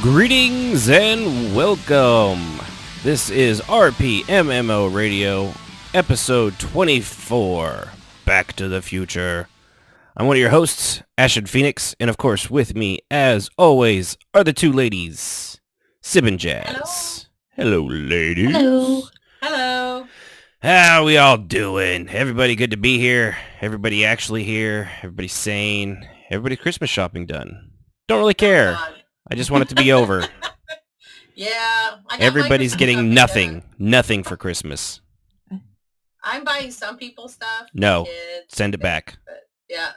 Greetings and welcome. This is RPMMORadio, episode 24, Back to the Future. I'm one of your hosts, Ashton Phoenix, and of course with me, as always, are the two ladies, Sib and Jazz. Hello, ladies. Hello. Hello. How we all doing? Everybody good to be here? Everybody actually here? Everybody sane? Everybody Christmas shopping done? Don't really care. I just want it to be over. Yeah. Everybody's getting nothing for Christmas. I'm buying some people stuff. No, kids, send it back. But yeah.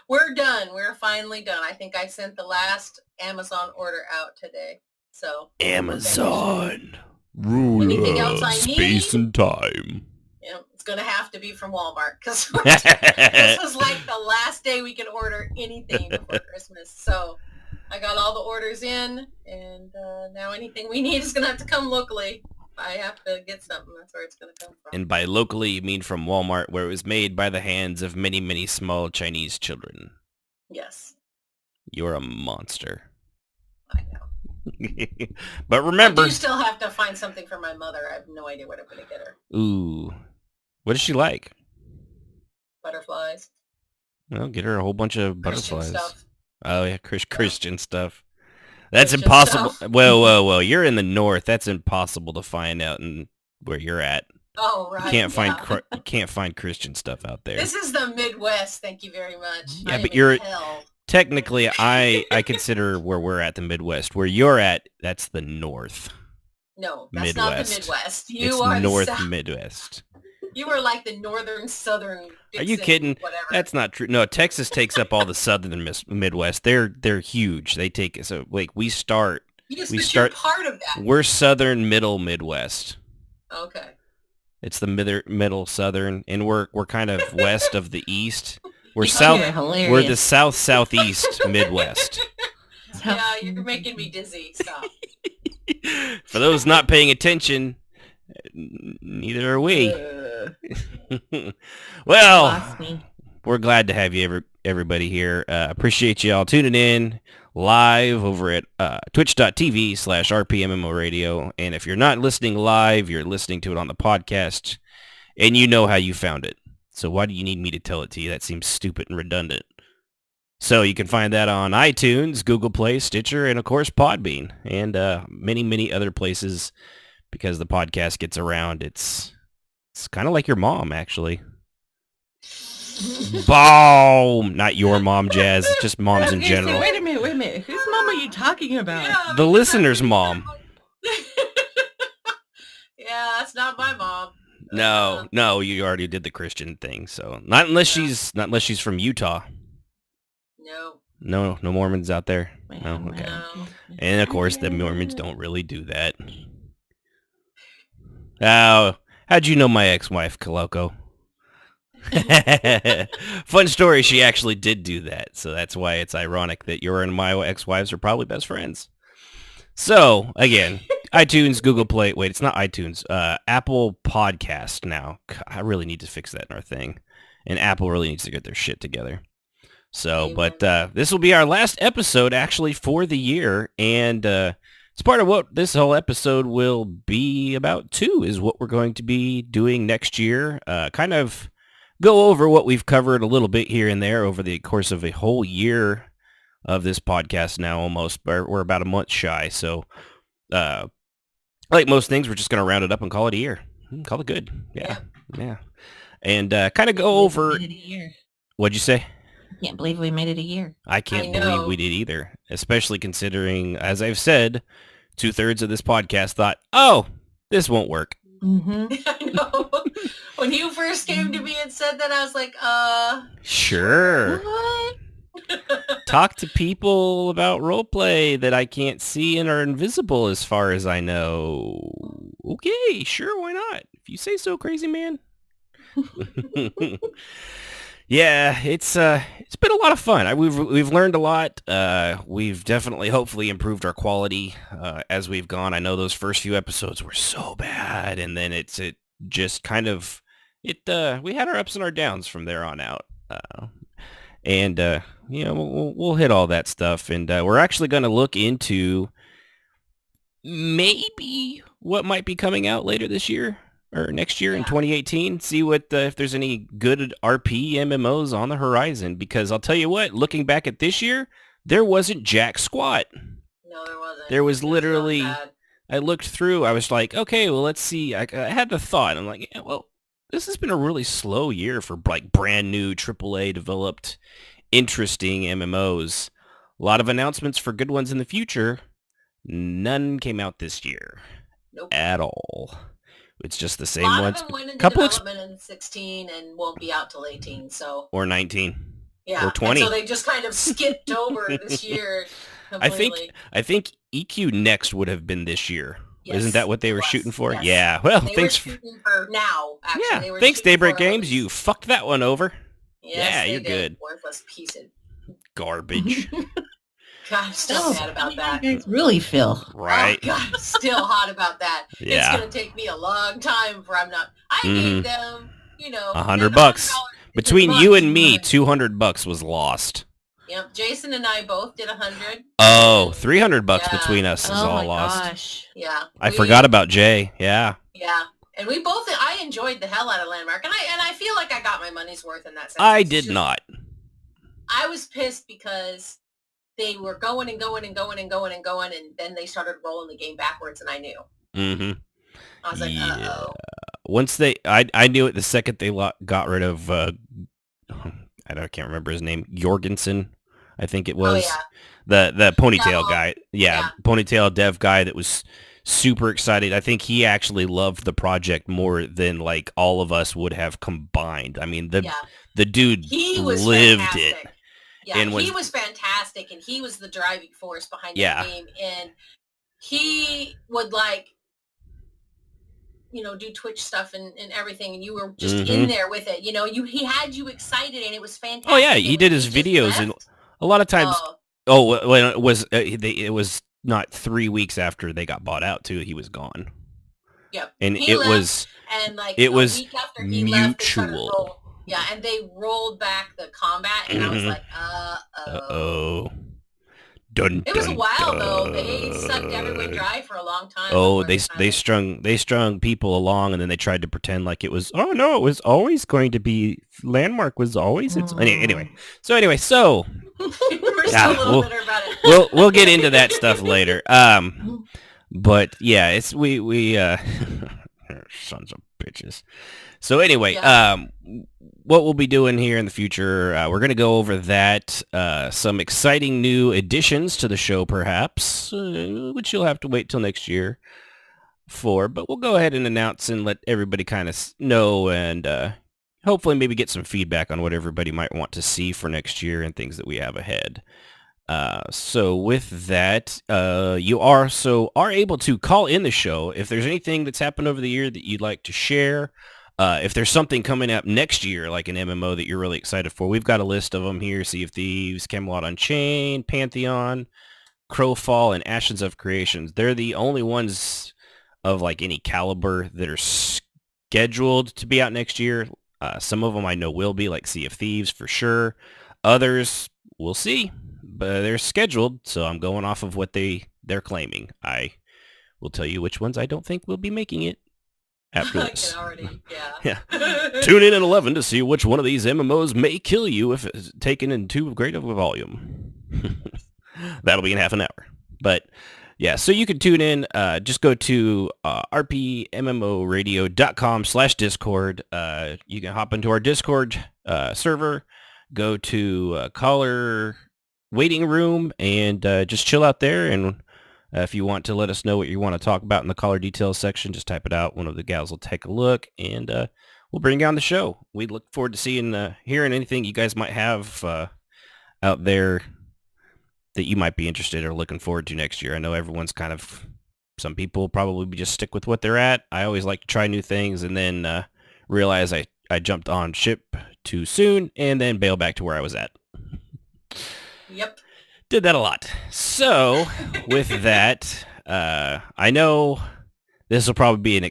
We're done. We're finally done. I think I sent the last Amazon order out today. So Amazon. Anything else I space need? and time. Yeah, it's going to have to be from Walmart because this was like the last day we could order anything before Christmas. So I got all the orders in, and now anything we need is going to have to come locally. I have to get something. That's where it's going to come from. And by locally, you mean from Walmart, where it was made by the hands of many, many small Chinese children. Yes. You're a monster. I know. But remember... I do still have to find something for my mother. I have no idea what I'm going to get her. Ooh. What does she like? Butterflies. Well, get her a whole bunch of Christian butterflies. stuff. Oh, yeah, Christian stuff. That's Christian impossible. stuff. Whoa. You're in the north. That's impossible to find out in where you're at. Oh, right. You can't find Christian stuff out there. This is the Midwest. Thank you very much. Yeah, I'm but in you're... hell. Technically, I consider where we're at the Midwest. Where you're at, that's the North. No, that's not the Midwest. You It's are North the South. Midwest. You are like the northern, southern. Are you Dixon, kidding? Whatever. That's not true. No, Texas takes up all the southern Midwest. They're huge. They take so like we start. Yes, we but start. You're part of that. We're southern middle Midwest. Okay. It's the middle southern, and we're kind of west of the east. We're You're south. hilarious. We're the southeast Midwest. Yeah, you're making me dizzy. Stop. For those not paying attention, neither are we. Well, Lost me. we're glad to have you, everybody here. Appreciate you all tuning in live over at twitch.tv/RPMMORadio. And if you're not listening live, you're listening to it on the podcast, and you know how you found it. So why do you need me to tell it to you? That seems stupid and redundant. So you can find that on iTunes, Google Play, Stitcher, and of course Podbean, and many, many other places because the podcast gets around. It's kind of like your mom, actually. Boom! Not your mom, Jazz, just moms in general. Wait a minute. Whose mom are you talking about? Yeah, The listener's mom. Yeah, that's not my mom. No, you already did the Christian thing, so not unless she's from Utah. No. No Mormons out there. Well, No, okay. No. And of course, the Mormons don't really do that. Oh, how'd you know my ex-wife, Kaloko? Fun story, she actually did do that, so that's why it's ironic that your and my ex-wives are probably best friends. So, again, iTunes, Google Play, wait, it's not iTunes, Apple Podcast now. I really need to fix that in our thing, and Apple really needs to get their shit together. So, but this will be our last episode, actually, for the year, and it's part of what this whole episode will be about, too, is what we're going to be doing next year. Kind of go over what we've covered a little bit here and there over the course of a whole year of this podcast now, almost. We're about a month shy, so like most things, we're just going to round it up and call it a year. Call it good. Yeah. And kind of go over... What'd you say? I can't believe we made it a year. I can't believe we did either, especially considering, as I've said, 2/3 of this podcast thought, oh, this won't work. Mm-hmm. I know. When you first came to me and said that, I was like, Sure. What? Talk to people about roleplay that I can't see and are invisible as far as I know. Okay, sure, why not? If you say so, crazy man. Yeah, it's been a lot of fun. We've learned a lot. We've definitely, hopefully, improved our quality as we've gone. I know those first few episodes were so bad, and then it just kind of we had our ups and our downs from there on out. And we'll hit all that stuff, and we're actually going to look into maybe what might be coming out later this year or next year in Yeah. 2018. See what if there's any good RP MMOs on the horizon. Because I'll tell you what, looking back at this year, there wasn't jack squat. No, there wasn't. There was It really literally. bad. I looked through. I was like, okay, well, let's see. I had the thought. I'm like, yeah, well, this has been a really slow year for like brand new AAA developed, interesting MMOs. A lot of announcements for good ones in the future. None came out this year Nope. at all. It's just the A same lot ones. of them went into Couple development in 16 and won't be out till 18. So or 19 yeah, or 20. And so they just kind of skipped over this year completely. I think EQ Next would have been this year. Yes, Isn't that what they it were was. shooting for? Yes. Yeah. Well, They thanks. were shooting for now. Actually, Yeah. They were Thanks, shooting Daybreak for Games. release. You fucked that one over. Yes, Yeah, they you're did. good. Worthless piece of. Garbage. God, I'm still Oh, mad about how that. you guys really feel. Right. Oh, God, I'm still hot about that. Yeah. It's gonna take me a long time for I'm not. I gave them, $100 between you and me. $200 was lost. Yep, Jason and I both did 100. Oh, $300 Yeah. between us is Oh all my lost. gosh. Yeah, I forgot about Jay. Yeah. Yeah, and we both. I enjoyed the hell out of Landmark, and I feel like I got my money's worth in that sense. I It's did just- not. I was pissed because they were going and going and going and going and going, and then they started rolling the game backwards, and I knew. Mm-hmm. I was like, Yeah. uh-oh. Once I knew it the second they got rid of, I can't remember his name, Jorgensen, I think it was. Oh, The ponytail Devil. guy. Yeah, ponytail dev guy that was super excited. I think he actually loved the project more than like all of us would have combined. I mean, the dude He was lived fantastic. it. Yeah, and he was fantastic, and he was the driving force behind Yeah. the game. And he would do Twitch stuff and everything, and you were just in there with it. He had you excited, and it was fantastic. Oh yeah, he And did when his just videos, and left, a lot of times. oh, When it was not 3 weeks after they got bought out too. He was gone, yep. and He it left, was and like it a was week after he left, they started mutual. and they rolled back the combat, and I was Mhm. like, Uh-oh. Dun, It was a dun, while though. dun. They sucked everyone dry for a long time. Oh, before they strung people along, and then they tried to pretend like it was. Oh no, it was always going to be. Landmark was always. It's anyway. So we're still Yeah, a little bitter about it. we'll get into that stuff later. But yeah, it's we sons of bitches. So anyway, what we'll be doing here in the future, we're going to go over that, some exciting new additions to the show, perhaps, which you'll have to wait till next year for. But we'll go ahead and announce and let everybody kind of know, and hopefully maybe get some feedback on what everybody might want to see for next year and things that we have ahead. So with that, you are able to call in the show if there's anything that's happened over the year that you'd like to share. If there's something coming up next year, like an MMO that you're really excited for, we've got a list of them here. Sea of Thieves, Camelot Unchained, Pantheon, Crowfall, and Ashes of Creations. They're the only ones of like any caliber that are scheduled to be out next year. Some of them I know will be, like Sea of Thieves for sure. Others, we'll see. But they're scheduled, so I'm going off of what they're claiming. I will tell you which ones I don't think will be making it after I this. can already, Yeah. Tune in at 11 to see which one of these MMOs may kill you if it's taken in too great of a volume. That'll be in half an hour. But yeah, so you can tune in. Just go to RPMMORadio.com/Discord. You can hop into our Discord server, go to caller waiting room, and just chill out there. And if you want to let us know what you want to talk about in the caller details section, just type it out. One of the gals will take a look, and we'll bring you on the show. We look forward to seeing, hearing anything you guys might have out there that you might be interested or looking forward to next year. I know everyone's some people probably just stick with what they're at. I always like to try new things and then realize I jumped on ship too soon and then bail back to where I was at. Yep. Did that a lot. So with that, I know this will probably be an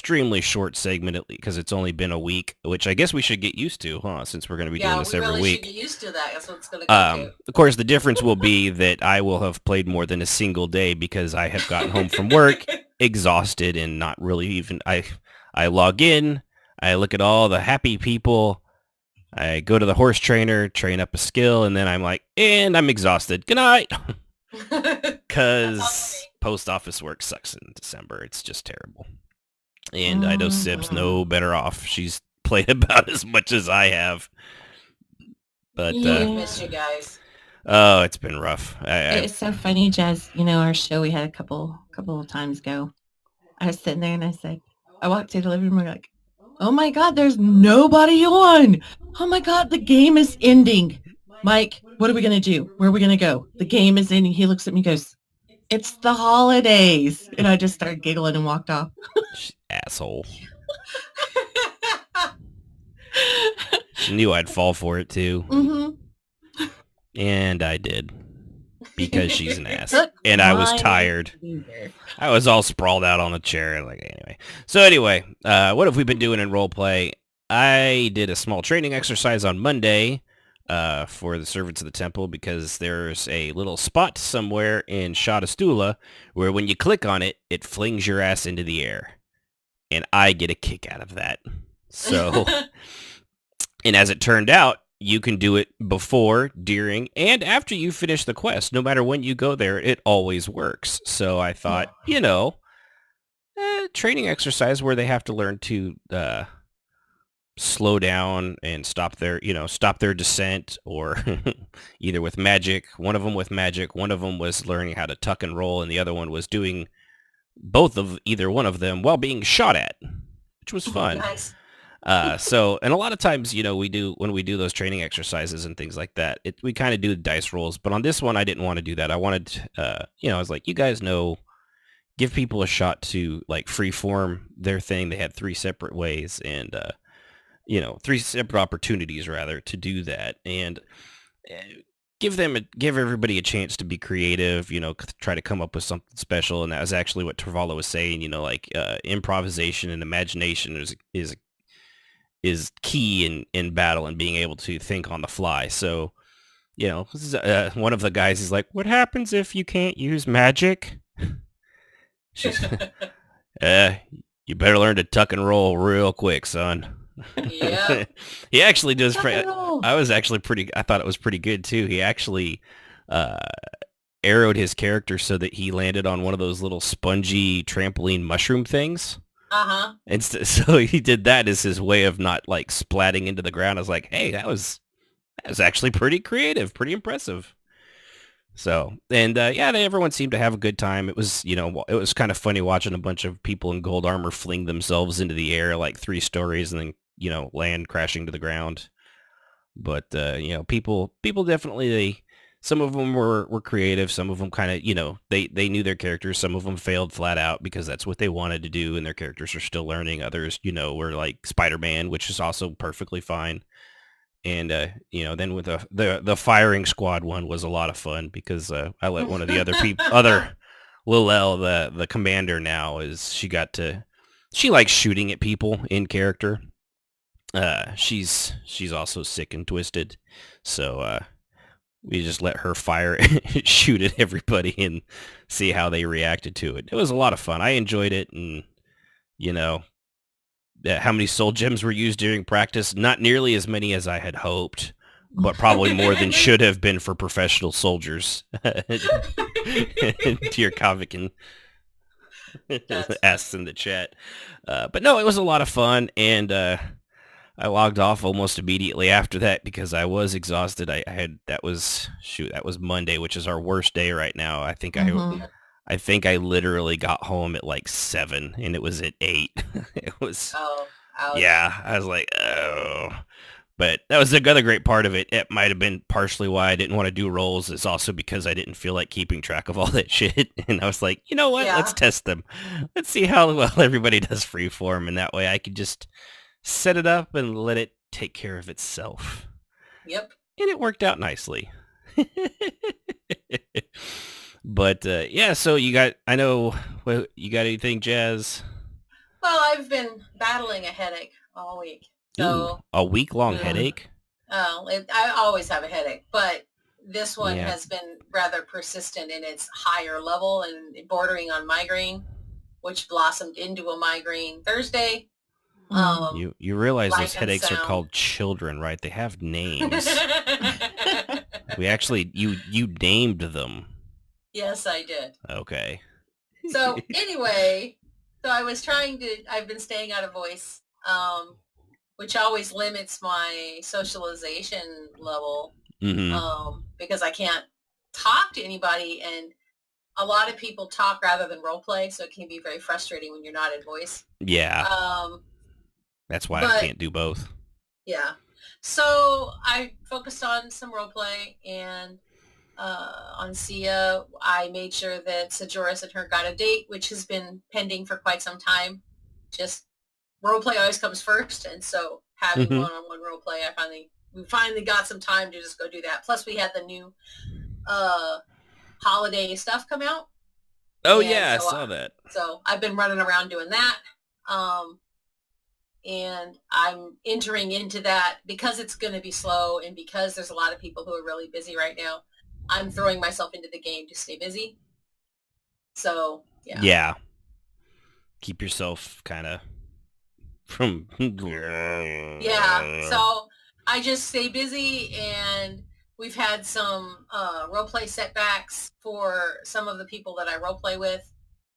extremely short segment because it's only been a week, which I guess we should get used to, huh? Since we're going to be doing this every really week. Should get used to that. That's what it's going to go to. Of course, the difference will be that I will have played more than a single day because I have gotten home from work exhausted and not really even. I log in, I look at all the happy people. I go to the horse trainer, train up a skill, and then I'm like, and I'm exhausted. Good night. Because post office work sucks in December. It's just terrible. And I know Sib's no better off. She's played about as much as I have. But I miss you guys. Oh, it's been rough. It's so funny, Jazz. Our show we had a couple of times ago. I was sitting there and I walked to the living room. Like, oh my God, there's nobody on. Oh my God, the game is ending. Mike, what are we going to do? Where are we going to go? The game is ending. He looks at me and goes, it's the holidays. And I just started giggling and walked off. Asshole. She knew I'd fall for it too. Mm-hmm. And I did. Because she's an ass. And I was tired. I was all sprawled out on the chair. Anyway. So anyway, what have we been doing in roleplay? I did a small training exercise on Monday for the servants of the temple because there's a little spot somewhere in Shadastula where when you click on it, it flings your ass into the air. And I get a kick out of that. So, and as it turned out, you can do it before, during, and after you finish the quest. No matter when you go there, it always works. So I thought, training exercise where they have to learn to slow down and stop their descent, or either with magic. One of them with magic. One of them was learning how to tuck and roll, and the other one was doing both of either one of them while being shot at, which was fun. Nice. So, and a lot of times, when we do those training exercises and things like that, we kind of do dice rolls. But on this one, I didn't want to do that. I wanted, I was like, you guys know, give people a shot to like freeform their thing. They had 3 separate ways and, 3 separate opportunities rather to do that, and give everybody a chance to be creative. Try to come up with something special. And that was actually what Travala was saying. Improvisation and imagination is key in battle and being able to think on the fly. So, this is, one of the guys is like, what happens if you can't use magic? She's, you better learn to tuck and roll real quick, son. Yeah. He actually does. I thought it was pretty good too. He actually arrowed his character so that he landed on one of those little spongy trampoline mushroom things. Uh-huh. And so he did that as his way of not like splatting into the ground. I was like, hey, that was actually pretty creative, pretty impressive. So, and everyone seemed to have a good time. It was, it was kind of funny watching a bunch of people in gold armor fling themselves into the air like 3 stories and then, land crashing to the ground. But, people definitely, some of them were creative. Some of them kind of, they knew their characters. Some of them failed flat out because that's what they wanted to do, and their characters are still learning. Others, were like Spider-Man, which is also perfectly fine. And, then with the firing squad one was a lot of fun because I let one of the other people, Lilel, the commander now, she likes shooting at people in character. She's also sick and twisted. So, we just let her fire, shoot at everybody and see how they reacted to it. It was a lot of fun. I enjoyed it. And, how many soul gems were used during practice? Not nearly as many as I had hoped, but probably more than should have been for professional soldiers. Dear Kavikin asks in the chat. But no, it was a lot of fun, and I logged off almost immediately after that because I was exhausted. That was Monday, which is our worst day right now. I think I think I literally got home at like 7 and it was at 8. It was, ouch. Yeah, I was like, oh, but that was the other great part of it. It might've been partially why I didn't want to do rolls. It's also because I didn't feel like keeping track of all that shit. And I was like, you know what? Yeah. Let's test them. Let's see how well everybody does freeform. And that way I could just set it up and let it take care of itself. Yep. And it worked out nicely. But, so you got anything, Jazz? Well, I've been battling a headache all week. Ooh, So, a week-long Ugh. headache? I always have a headache, but this one Yeah. has been rather persistent in its higher level and bordering on migraine, which blossomed into a migraine Thursday. You realize those Light and headaches are sound. called children, right? They have names. We actually, you named them. Yes, I did. Okay. So anyway, I've been staying out of voice, which always limits my socialization level, Mm-hmm. because I can't talk to anybody, and a lot of people talk rather than role play, so it can be very frustrating when you're not in voice. Yeah, Um, that's why I but can't do both. yeah, so I focused on some role play, and on Sia, I made sure that Sejoris and her got a date, which has been pending for quite some time. Just roleplay always comes first, and so having Mhm. one-on-one roleplay, we finally got some time to just go do that. Plus, we had the new holiday stuff come out. Oh And yeah, I so, saw that. So I've been running around doing that. And I'm entering into that because it's going to be slow and because there's a lot of people who are really busy right now. I'm throwing myself into the game to stay busy. So, yeah. Yeah. Keep yourself kind of from... Yeah. So I just stay busy, and we've had some roleplay setbacks for some of the people that I roleplay with.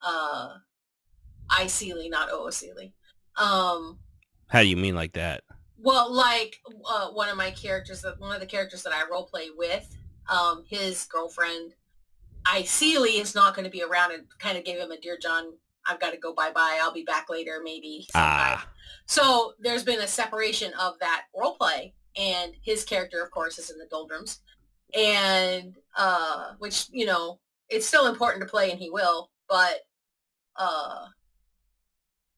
I Sealy, not OO Sealy. How do you mean like that? Well, like one of the characters that I roleplay with, his girlfriend, I Sealy, is not going to be around, and kind of gave him a Dear John, I've got to go, bye-bye, I'll be back later, maybe sometime. So there's been a separation of that roleplay, and his character, of course, is in the doldrums, and which, it's still important to play, and he will, but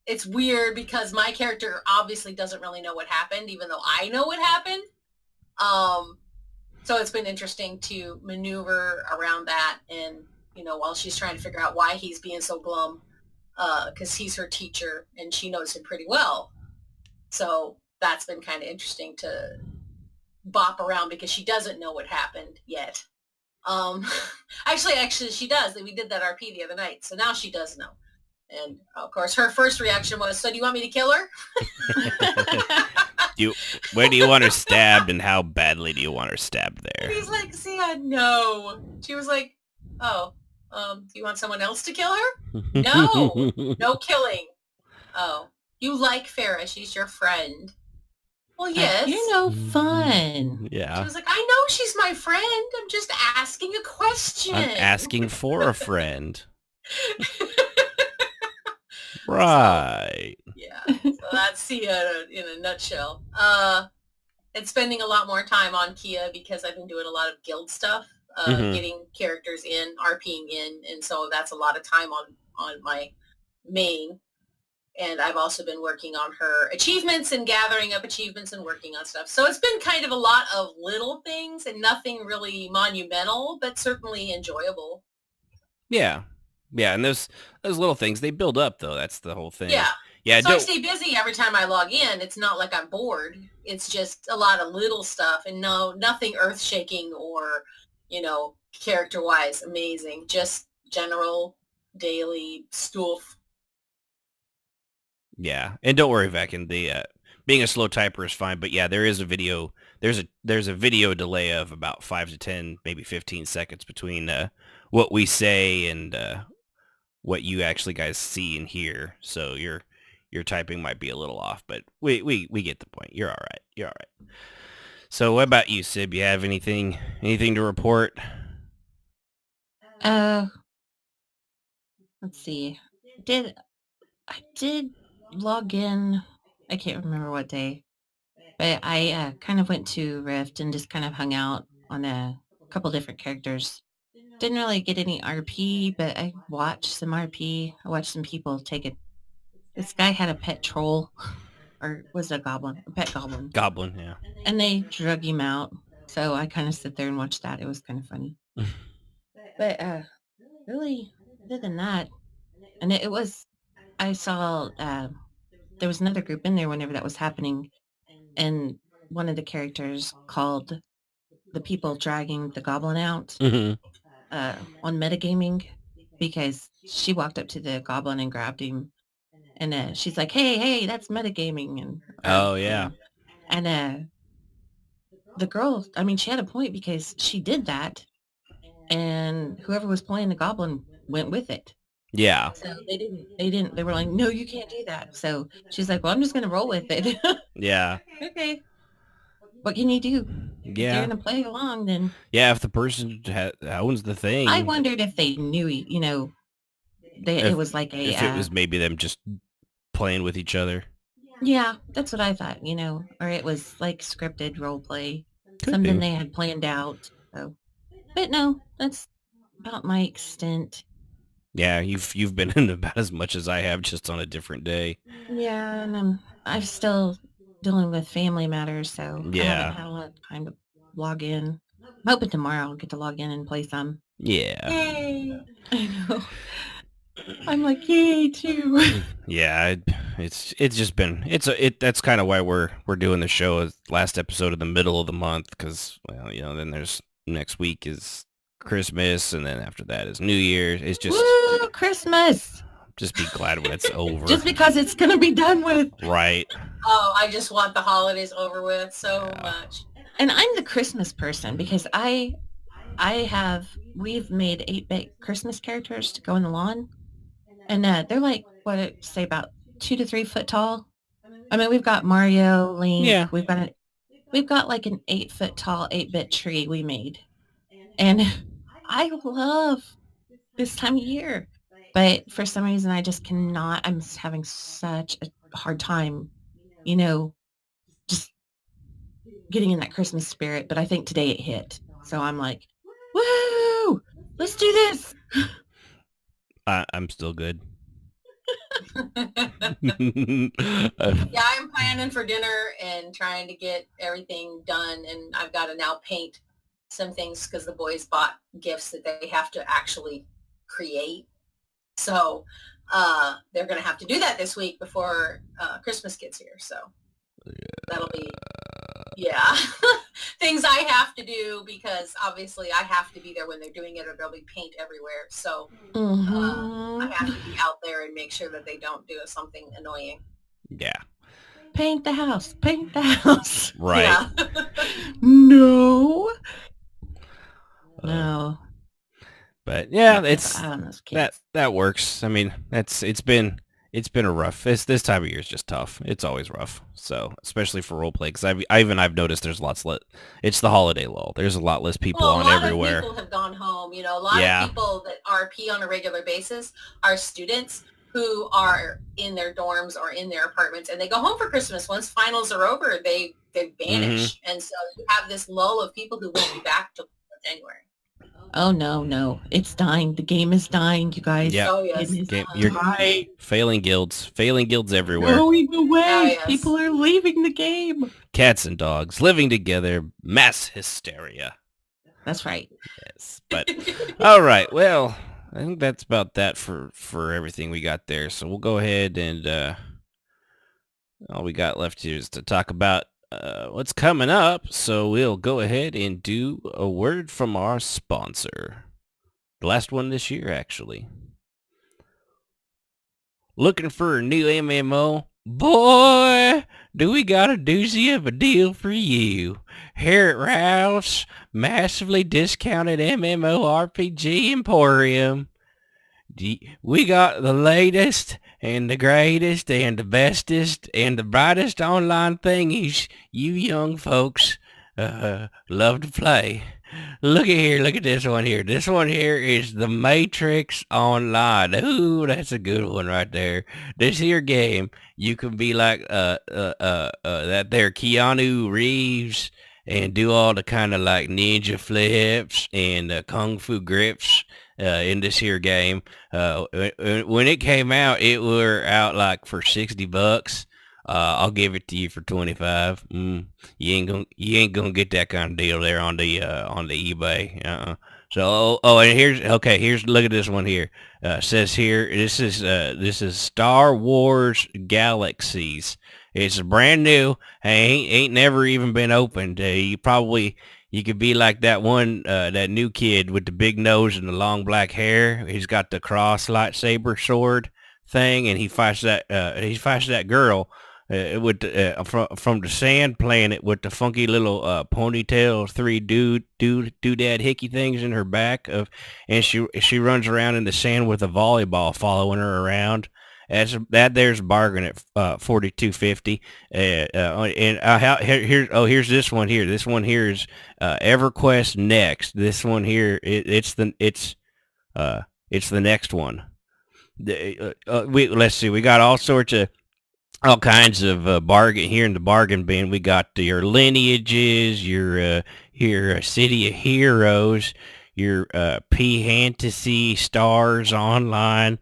it's weird because my character obviously doesn't really know what happened, even though I know what happened. So it's been interesting to maneuver around that, and while she's trying to figure out why he's being so glum, because he's her teacher and she knows him pretty well. So that's been kind of interesting to bop around because she doesn't know what happened yet. Actually, she does. We did that RP the other night, so now she does know. And of course, her first reaction was, "So do you want me to kill her?" Where do you want her stabbed, and how badly do you want her stabbed there? And he's like, "Sia, no." She was like, "Oh, do you want someone else to kill her?" No, no killing. Oh, you like Farah? She's your friend. Well, yes. You're no fun. Yeah. She was like, "I know she's my friend. I'm just asking a question. I'm asking for a friend." Right. So, yeah. So that's Sia in a nutshell. And spending a lot more time on Kia because I've been doing a lot of guild stuff, getting characters in, RPing in, and so that's a lot of time on my main. And I've also been working on her achievements and gathering up achievements and working on stuff. So it's been kind of a lot of little things and nothing really monumental, but certainly enjoyable. Yeah. Yeah, and those little things, they build up, though. That's the whole thing. Yeah. Yeah. So I stay busy every time I log in. It's not like I'm bored. It's just a lot of little stuff, and nothing earth-shaking or, character-wise amazing. Just general daily stuff. Yeah, and don't worry, Veckin. The being a slow typer is fine, but yeah, there is a video. There's a video delay of about 5 to 10, maybe 15 seconds between what we say and what you actually guys see and hear. So your typing might be a little off, but we get the point. You're all right. You're all right. So what about you, Sib? You have anything to report? Let's see. I did log in. I can't remember what day, but I kind of went to Rift and just kind of hung out on a couple different characters. Didn't really get any RP, but I watched some RP. I watched some people take it. This guy had a pet troll, or was it a goblin? A pet goblin. Goblin, yeah. And they drug him out. So I kind of sit there and watched that. It was kind of funny. But really, other than that, and it was I saw there was another group in there whenever that was happening, and one of the characters called the people dragging the goblin out Hmm. on metagaming because she walked up to the goblin and grabbed him, and she's like, "Hey, that's metagaming," Oh, yeah. and the girl, I mean, she had a point because she did that, and whoever was playing the goblin went with it. Yeah. So they were like, no, you can't do that. So she's like, well, I'm just going to roll with it. Yeah. Okay. What can you do? If they're Yeah. going to play along, then Yeah, if the person owns the thing. I wondered if they knew, it was like a, if it was maybe them just playing with each other. yeah, that's what I thought, or it was like scripted role play, Could something be. they had planned out. So, but no, that's about my extent. Yeah, you've been in about as much as I have, just on a different day. Yeah, and I'm still dealing with family matters, so I Yeah. haven't had a lot of time to log in. I'm hoping tomorrow I'll get to log in and play some. Yeah. Yay! I know. I'm like, yay too. Yeah, it's just been that's kind of why we're doing the show as last episode in the middle of the month, because then there's next week is Christmas, and then after that is New Year's. It's just Woo, Christmas! just be glad when it's over. Just because it's gonna be done with. Right. Oh, I just want the holidays over with so much. And I'm the Christmas person because we've made 8-bit Christmas characters to go in the lawn, and they're like say about 2 to 3 foot tall. I mean, we've got Mario, Link. Yeah. We've got like an 8-foot tall 8-bit tree we made, and I love this time of year, but for some reason I just cannot. I'm having such a hard time, just getting in that Christmas spirit. But I think today it hit, so I'm like, woo, let's do this. I'm still good. Yeah, I'm planning for dinner and trying to get everything done, and I've got to now paint some things because the boys bought gifts that they have to actually create. So they're going to have to do that this week before Christmas gets here. So that'll be, things I have to do because obviously I have to be there when they're doing it or there'll be paint everywhere. So I have to be out there and make sure that they don't do something annoying. Yeah. Paint the house. Paint the house. Right. Yeah. No. No. But yeah, that works. I mean, it's been a rough. This time of year is just tough. It's always rough. So especially for roleplay, because I've noticed there's lots less. It's the holiday lull. There's a lot less people on everywhere. A lot of people have gone home. A lot of people that RP on a regular basis are students who are in their dorms or in their apartments, and they go home for Christmas. Once finals are over, they vanish, and so you have this lull of people who won't be back till January. Oh no, it's dying. The game is dying, you guys. Yeah. Oh yes. You're failing guilds everywhere. Going away. Oh, yes. People are leaving the game. Cats and dogs living together, mass hysteria. That's right. Yes, but all right. Well, I think that's about that for everything we got there. So we'll go ahead and all we got left here is to talk about what's coming up. So we'll go ahead and do a word from our sponsor. The last one this year, actually. Looking for a new MMO? Boy, do we got a doozy of a deal for you. Here at Ralph's massively discounted MMORPG Emporium. We got the latest and the greatest and the bestest and the brightest online thingies you young folks love to play. Look at this one here. This one here is the Matrix Online. Ooh, that's a good one right there. This here game, you can be like that there Keanu Reeves and do all the kind of like ninja flips and kung fu grips in this here game. When it came out, it were out like for $60. I'll give it to you for 25. You ain't gonna get that kind of deal there on the eBay. And here's look at this one here. Says here this is Star Wars Galaxies. It's brand new. Ain't never even been opened. You could be like that one that new kid with the big nose and the long black hair. He's got the cross lightsaber sword thing, and he fights that girl with from the sand planet with the funky little ponytail, three doodad hickey things in her back and she runs around in the sand with a volleyball following her around. There's a bargain at $42.50. Here's this one here. This one here is EverQuest Next. This one here it's the next one. Let's see. We got all kinds of bargain here in the bargain bin. We got your lineages, your City of Heroes, your P-Fantasy Stars Online.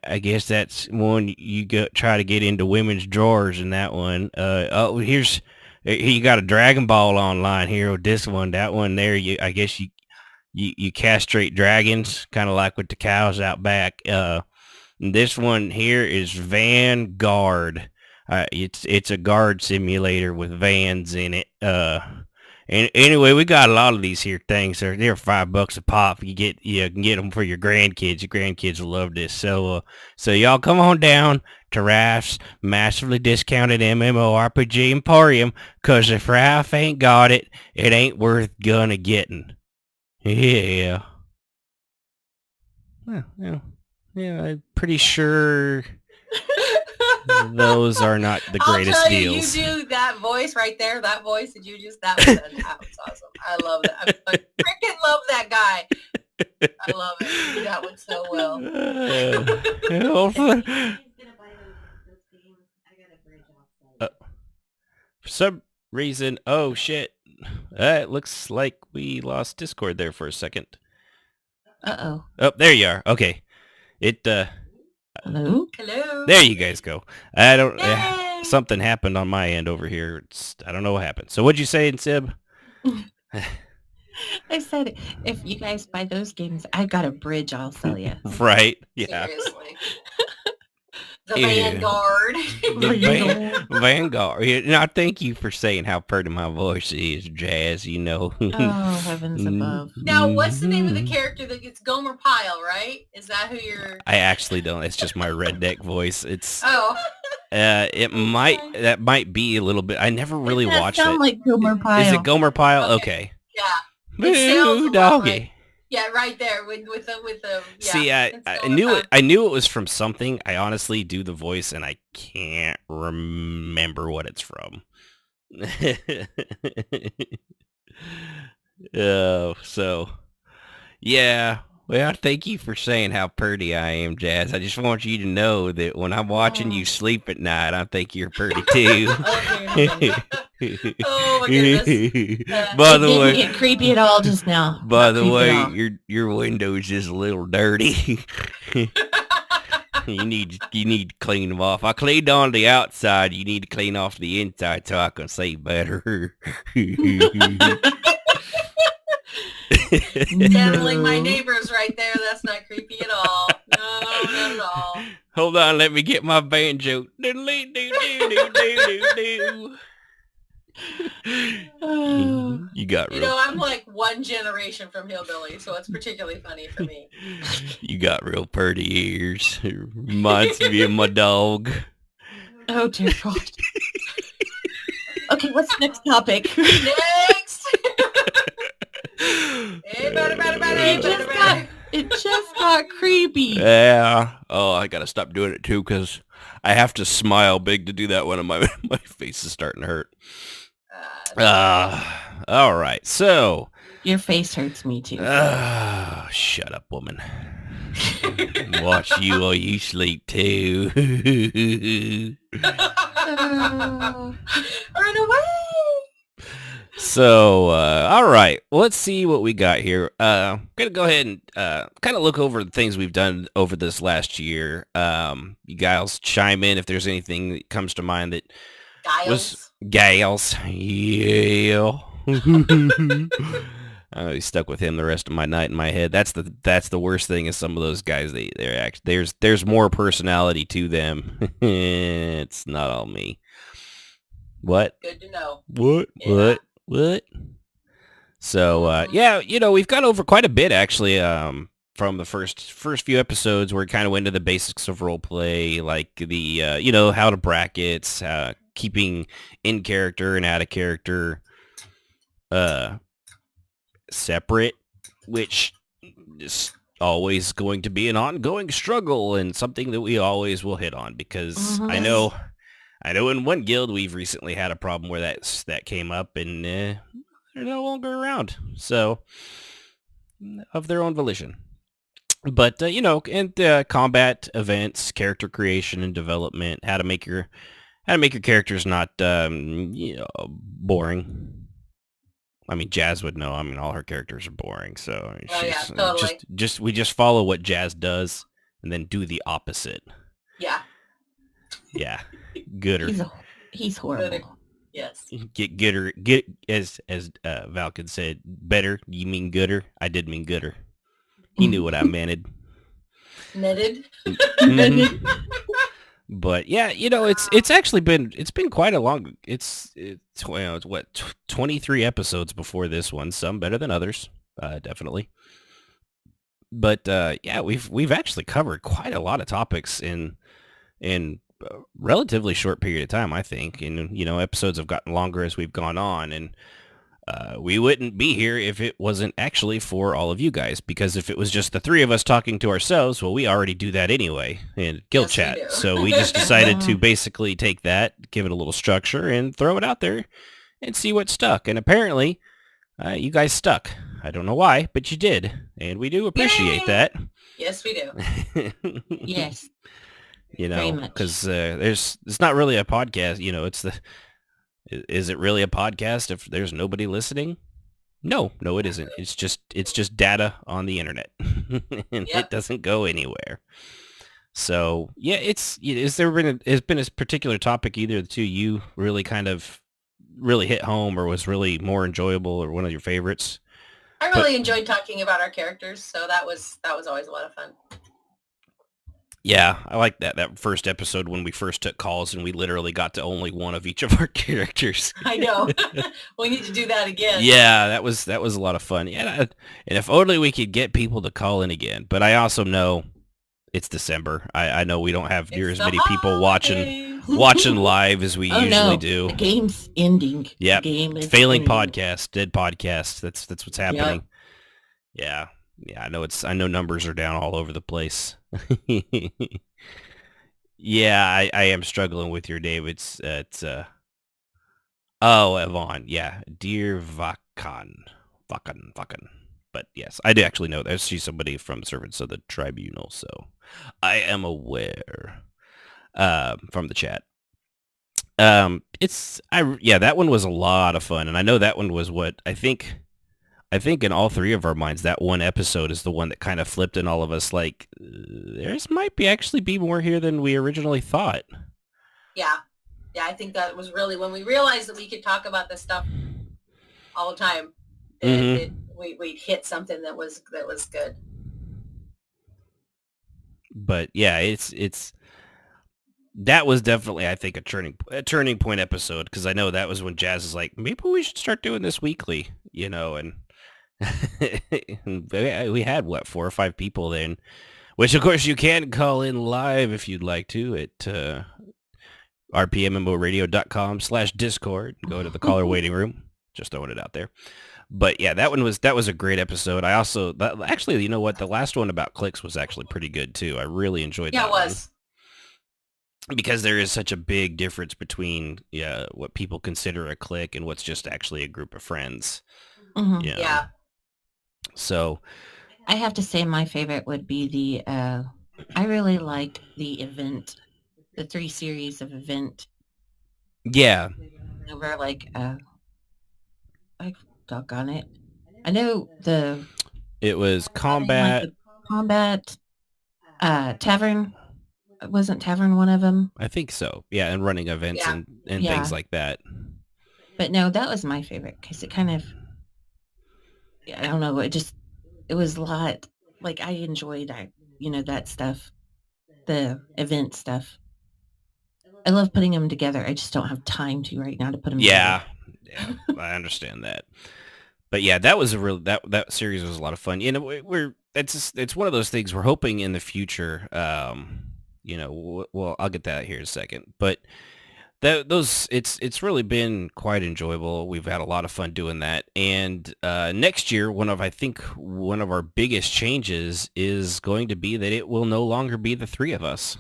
I guess that's one you try to get into women's drawers in that one. You got a Dragon Ball Online here with this one. That one there, I guess you castrate dragons, kind of like with the cows out back. This one here is Vanguard. It's a guard simulator with vans in it. And anyway, we got a lot of these here things. They're $5 a pop. You can get them for your grandkids. Your grandkids will love this. So y'all come on down to Raf's massively discounted MMORPG Emporium, 'cause if Raf ain't got it, it ain't worth gonna getting. Yeah. Well, yeah, I'm pretty sure those are not the greatest I'll tell you, deals. You do that voice right there. That voice that you just that was awesome. I love that. I freaking love that guy. I love it. You do that one so well. For some reason, oh shit. It looks like we lost Discord there for a second. Uh-oh. Oh, there you are. Okay. Hello? Hello. There you guys go. I don't... Yay! Something happened on my end over here. I don't know what happened. So what'd you say, Sib? I said, if you guys buy those games, I've got a bridge I'll sell you. Right. Yeah. Seriously. The Vanguard. Vanguard. Now, thank you for saying how pretty my voice is, Jazz, you know. Oh, heavens above. Now, what's the name of the character that gets Gomer Pyle, right? Is that who you're... I actually don't. It's just my redneck voice. It's... Oh. That might be a little bit... I never really watched it. Sound like Gomer Pyle. Is it Gomer Pyle? Okay. Yeah. Boo, doggy. Like, yeah, right there with the. Yeah, see, I knew it. I knew it was from something. I honestly do the voice, and I can't remember what it's from. So yeah. Well, thank you for saying how pretty I am, Jazz. I just want you to know that when I'm watching you sleep at night, I think you're pretty too. Oh my goodness. By the way, didn't get creepy at all just now. By the way, your window is just a little dirty. You need to clean them off. I cleaned on the outside. You need to clean off the inside so I can see better. Channeling my neighbors right there. That's not creepy at all. No, not at all. Hold on, let me get my banjo. You got real. You know, I'm like one generation from hillbilly, so it's particularly funny for me. You got real pretty ears. It reminds me of my dog. Oh dear God. Okay, what's the next topic? Next. It just got creepy. Yeah. Oh, I gotta stop doing it too because I have to smile big to do that when my face is starting to hurt. All right. So your face hurts me too. Shut up, woman. Watch you while you sleep too. Run away. So, all right, let's see what we got here. Gonna go ahead and kind of look over the things we've done over this last year. You guys chime in if there's anything that comes to mind that was Gals. Yeah. I stuck with him the rest of my night in my head. That's the worst thing is some of those guys. There's more personality to them. It's not all me. What? Good to know. What? Yeah. What? So yeah, we've gone over quite a bit actually. From the first few episodes, where we kind of went into the basics of role play, like the how to brackets, keeping in character and out of character separate, which is always going to be an ongoing struggle and something that we always will hit on, because I know in one guild we've recently had a problem where that came up, and they're no longer around, so of their own volition. But and combat events, character creation and development, how to make your characters not boring. I mean, Jazz would know. I mean, all her characters are boring, so totally. we just follow what Jazz does and then do the opposite. Yeah. Yeah, gooder. He's horrible. Gooder. Yes. Get gooder. Get as Valken said, better. You mean gooder? I did mean gooder. He knew what I meant. Netted. But yeah, it's actually been quite a long. It's 23 episodes before this one. Some better than others, definitely. But yeah, we've actually covered quite a lot of topics in a relatively short period of time, I think. And episodes have gotten longer as we've gone on, and we wouldn't be here if it wasn't actually for all of you guys, because if it was just the three of us talking to ourselves, well, we already do that anyway in guild chat. So we just decided to basically take that, give it a little structure, and throw it out there and see what stuck. And apparently, you guys stuck. I don't know why, but you did. And we do appreciate that. Yes, we do. Yes. Because it's not really a podcast. Is it really a podcast if there's nobody listening? No, it isn't. It's just data on the internet, and It doesn't go anywhere. So yeah, has been a particular topic either the two you really kind of really hit home, or was really more enjoyable, or one of your favorites? I really enjoyed talking about our characters, so that was always a lot of fun. Yeah, I like that first episode when we first took calls and we literally got to only one of each of our characters. I know. We need to do that again. Yeah, that was a lot of fun. Yeah, and if only we could get people to call in again. But I also know it's December. I know we don't have near as many people watching live as we usually do. The game's ending. Yeah, failing ending. Podcast, dead podcast. That's what's happening. Yep. Yeah, I know numbers are down all over the place. Yeah, I am struggling with your name. It's Yvonne. Yeah, dear Vakan. But yes, I do actually know that she's somebody from Servants of the Tribunal, so I am aware from the chat. That one was a lot of fun, and I know that one was what I think in all three of our minds, that one episode is the one that kind of flipped in all of us, like, there's might actually be more here than we originally thought. Yeah. Yeah, I think that was really when we realized that we could talk about this stuff all the time. We hit something that was good. But yeah, it's that was definitely, I think, a turning point episode, because I know that was when Jazz is like, maybe we should start doing this weekly, and we had 4 or 5 people then, which of course you can call in live if you'd like to at RPMMORadio.com/Discord. Go to the caller waiting room. Just throwing it out there. But yeah, that was a great episode. I also actually, you know what, the last one about clicks was actually pretty good too. I really enjoyed that. Yeah, it was. Because there is such a big difference between what people consider a clique and what's just actually a group of friends. Mm-hmm. Yeah. So I have to say my favorite would be I really liked the event, the 3 series of event. Yeah. Over I doggone it. I know it was combat. Combat, tavern. Wasn't tavern one of them? I think so. Yeah, and running events and things like that. But no, that was my favorite because it kind of I don't know. It was a lot. Like I enjoyed that, that stuff, the event stuff. I love putting them together. I just don't have time to right now to put them Yeah, together. yeah, I understand that. But yeah, that was a real that series was a lot of fun. It's one of those things we're hoping in the future. Well, I'll get that here in a second. But it's really been quite enjoyable. We've had a lot of fun doing that. And next year, I think one of our biggest changes is going to be that it will no longer be the three of us.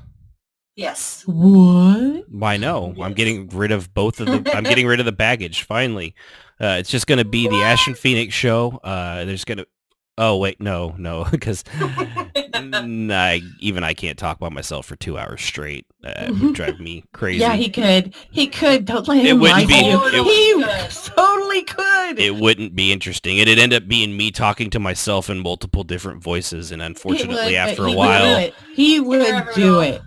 Yes. What? I know. Yes. I'm getting rid of I'm getting rid of the baggage finally. It's just going to be the Ash and Phoenix show. There's going to. Oh wait, no, because I can't talk about myself for 2 hours straight. It would drive me crazy. Yeah, he could. He could. Don't let him lie to you. He totally could. It wouldn't be interesting. It'd end up being me talking to myself in multiple different voices, and unfortunately, after a while, he would do it.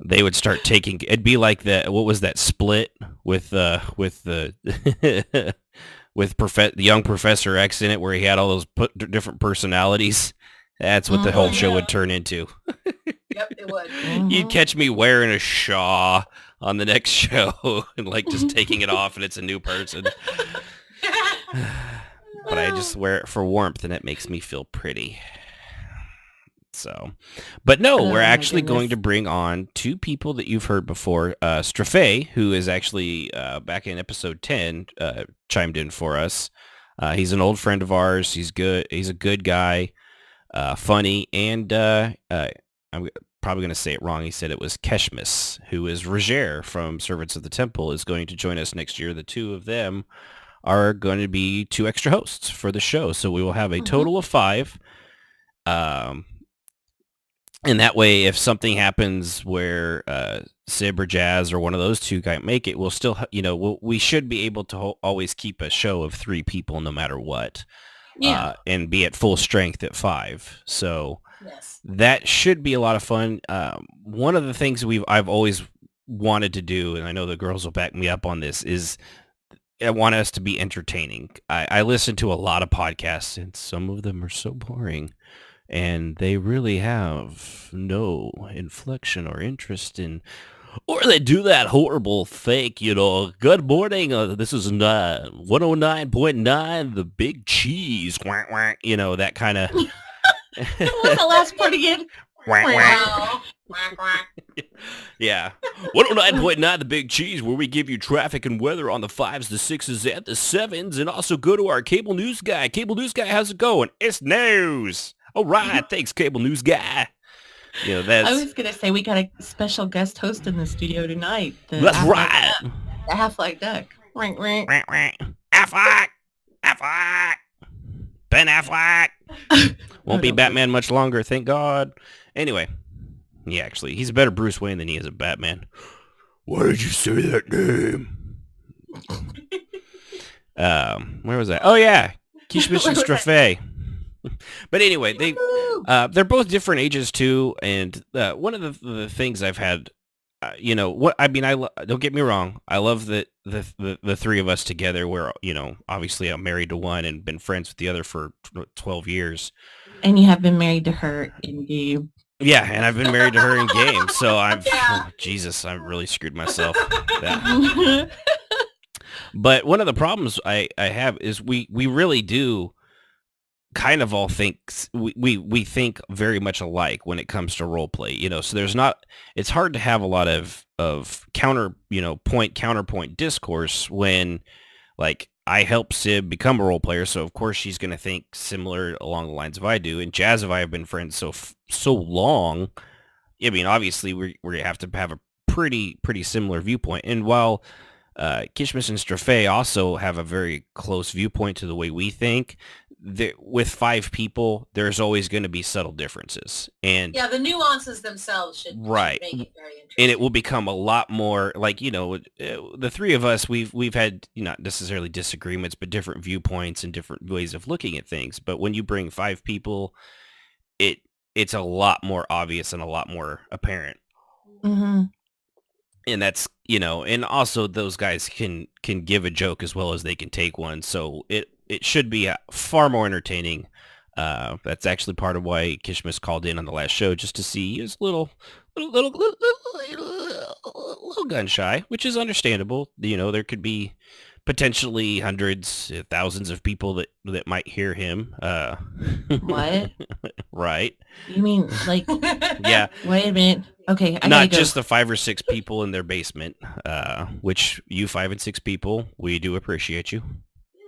They would start taking. It'd be like that. What was that split with the with the young Professor X in it, where he had all those different personalities? That's what the whole show would turn into. Yep, it would. You'd catch me wearing a Shaw on the next show and like just taking it off, and it's a new person. But I just wear it for warmth, and it makes me feel pretty. So, but no, we're actually going to bring on two people that you've heard before. Strafe, who is actually back in episode 10, chimed in for us. He's an old friend of ours. He's good. He's a good guy, funny, and I'm probably going to say it wrong. He said it was Keshmis, who is Roger from Servants of the Temple, is going to join us next year. The two of them are going to be two extra hosts for the show, so we will have a total of 5. And that way, if something happens where Sib or Jazz or one of those two can't make it, we'll still, we should be able to always keep a show of 3 people no matter what. Yeah. And be at full strength at 5. So Yes. that should be a lot of fun. One of the things I've always wanted to do, and I know the girls will back me up on this, is I want us to be entertaining. I listen to a lot of podcasts, and some of them are so boring. And they really have no inflection or interest in, or they do that horrible fake, good morning, this is 109.9, the big cheese, whack, whack, that kind of. What was the last part again? Whack, Wow. Quack, quack. Yeah. 109.9, the big cheese, where we give you traffic and weather on the 5s, the 6s, and the 7s, and also go to our cable news guy. Cable news guy, how's it going? It's news. All right, thanks, cable news guy. That's. I was gonna say we got a special guest host in the studio tonight. That's right. The Half-Like Duck. Ring, ring. Affleck, Ben Affleck. Won't be Batman much longer, thank God. Anyway, he's a better Bruce Wayne than he is a Batman. Why did you say that name? Where was that? Oh yeah, Kishmish and Strafe. But anyway, they're both different ages too, and one of the things I've had, don't get me wrong, I love that the 3 of us together. Where obviously I'm married to one and been friends with the other for 12 years. And you have been married to her in game. Yeah, and I've been married to her in game, so Jesus, I really screwed myself. But one of the problems I have is we really do kind of all think we think very much alike when it comes to role play, so it's hard to have a lot of counterpoint discourse when, like, I help Sib become a role player, so of course she's going to think similar along the lines of I do, and Jazz and I have been friends so long. I mean, obviously we have to have a pretty similar viewpoint, and while Kishmis and Strafe also have a very close viewpoint to the way we think, with 5 people, there's always going to be subtle differences. And the nuances themselves should make it very interesting. And it will become a lot more like, the 3 of us, we've had not necessarily disagreements, but different viewpoints and different ways of looking at things. But when you bring 5 people, it's a lot more obvious and a lot more apparent. Mm-hmm. And that's, and also those guys can give a joke as well as they can take one. So it should be far more entertaining. That's actually part of why Kishmas called in on the last show, just to see. He was a little gun shy, which is understandable. You know, there could be potentially hundreds, thousands of people that might hear him. What? Right. You mean like? Yeah. Wait a minute. Okay, I Not gotta go. just the 5 or 6 people in their basement, which you 5 and 6 people, we do appreciate you.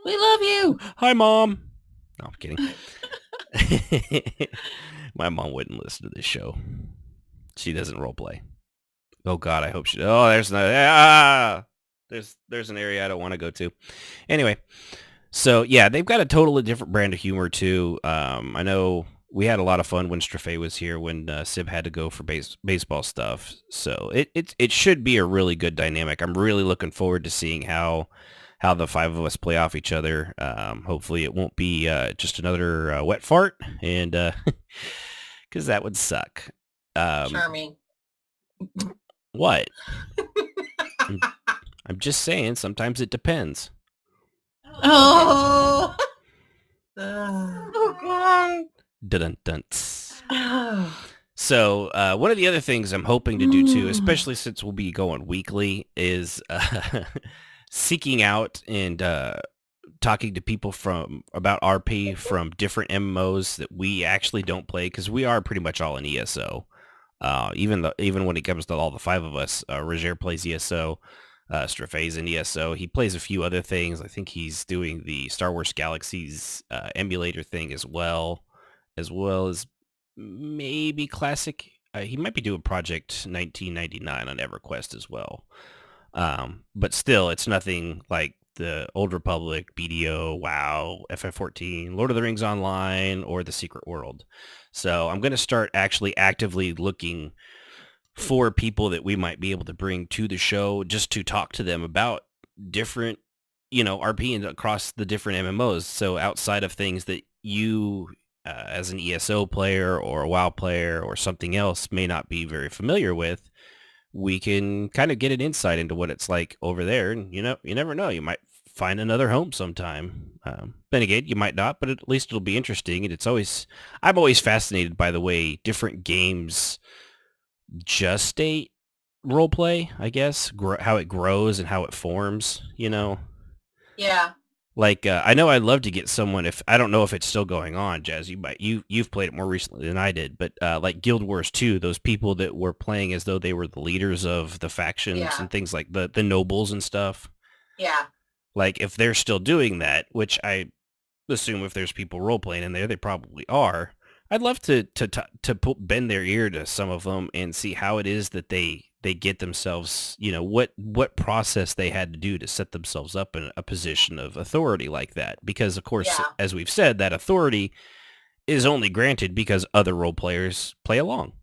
We love you. Hi, Mom. No, I'm kidding. My mom wouldn't listen to this show. She doesn't role play. Oh God, I hope she. Oh, there's an area I don't want to go to. Anyway, so yeah, they've got a totally different brand of humor too. I know we had a lot of fun when Strafe was here when Sib had to go for baseball stuff. So it should be a really good dynamic. I'm really looking forward to seeing how the 5 of us play off each other. Hopefully it won't be just another wet fart, and because that would suck. Charming. What? I'm just saying, sometimes it depends. Oh. Oh God. Dun-dun-dun. Oh. So one of the other things I'm hoping to do too, especially since we'll be going weekly, is seeking out and talking to people about RP from different MMOs that we actually don't play, because we are pretty much all in ESO. Even when it comes to all the 5 of us, Roger plays ESO, Strafe's in ESO. He plays a few other things. I think he's doing the Star Wars Galaxies emulator thing as well as maybe Classic. He might be doing Project 1999 on EverQuest as well. But still, it's nothing like the Old Republic, BDO, WoW, FF14, Lord of the Rings Online, or The Secret World. So I'm going to start actually actively looking for people that we might be able to bring to the show, just to talk to them about different, RP across the different MMOs. So outside of things that you, as an ESO player or a WoW player or something else, may not be very familiar with, we can kind of get an insight into what it's like over there. And, you never know. You might find another home sometime. Then again, you might not, but at least it'll be interesting. And I'm always fascinated by the way different games gestate role play, I guess, how it grows and how it forms, Yeah. Like, I know I'd love to get someone, I don't know if it's still going on, Jazz, you've played it more recently than I did, but like Guild Wars 2, those people that were playing as though they were the leaders of the factions and things like the nobles and stuff. Yeah. Like, if they're still doing that, which I assume if there's people role-playing in there, they probably are, I'd love to bend their ear to some of them and see how it is that they get themselves, what process they had to do to set themselves up in a position of authority like that. Because, of course, as we've said, that authority is only granted because other role players play along.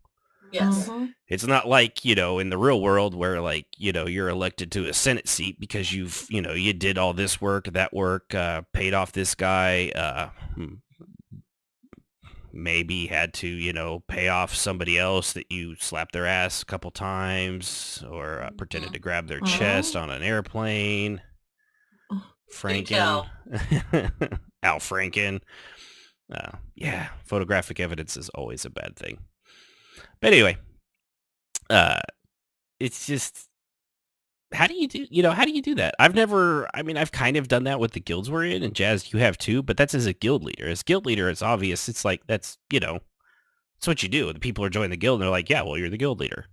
Yes. Mm-hmm. It's not like, in the real world where, like, you're elected to a Senate seat because you did all this work, that work, paid off this guy, maybe had to, pay off somebody else that you slapped their ass a couple times, or pretended to grab their chest on an airplane. Franken. Al Franken. Yeah, photographic evidence is always a bad thing. But anyway, it's just, how do you do that? I've kind of done that with the guilds we're in, and Jazz, you have too, but that's as a guild leader. As guild leader, it's obvious. It's like, that's what you do. The people are joining the guild, and they're like, yeah, well, you're the guild leader.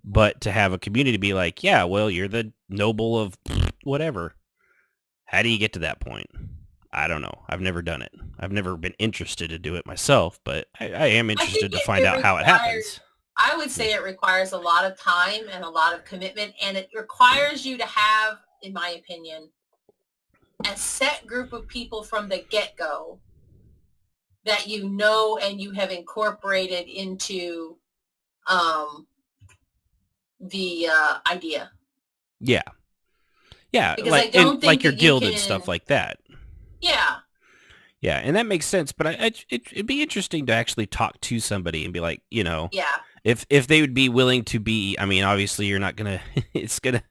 But to have a community be like, yeah, well, you're the noble of whatever. How do you get to that point? I don't know. I've never done it. I've never been interested to do it myself, but I am interested to find out how it happens. I would say it requires a lot of time and a lot of commitment, and it requires you to have, in my opinion, a set group of people from the get-go that you know and you have incorporated into the idea. Yeah. Yeah, because like your guild and stuff like that. Yeah. Yeah, and that makes sense, but it'd be interesting to actually talk to somebody and be like, Yeah. if they would be willing to be, obviously you're not going to, it's going to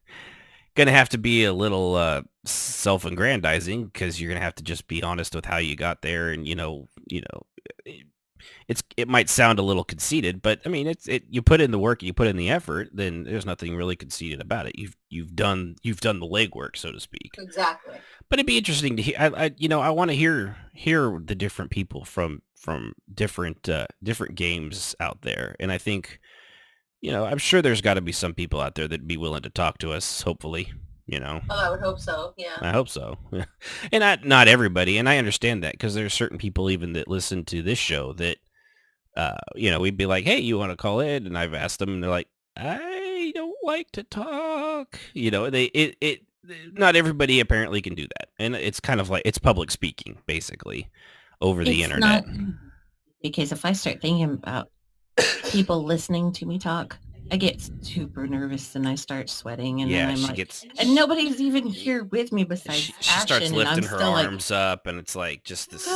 going to have to be a little self-aggrandizing because you're going to have to just be honest with how you got there, and it might sound a little conceited, but I mean, you put in the work, you put in the effort, then there's nothing really conceited about it. You've done the legwork, so to speak. Exactly. But it'd be interesting to hear. I want to hear the different people from different games out there, and I think, I'm sure there's got to be some people out there that'd be willing to talk to us. Hopefully, Oh, I would hope so. Yeah. I hope so. And not everybody, and I understand that because there's certain people even that listen to this show that, we'd be like, hey, you want to call in? And I've asked them, and they're like, I don't like to talk. Not everybody apparently can do that, and it's kind of like it's public speaking basically over the internet. Because if I start thinking about people listening to me talk, I get super nervous and I start sweating, and then I'm and nobody's even here with me besides she Ashton, starts lifting her arms like, up, and it's like just this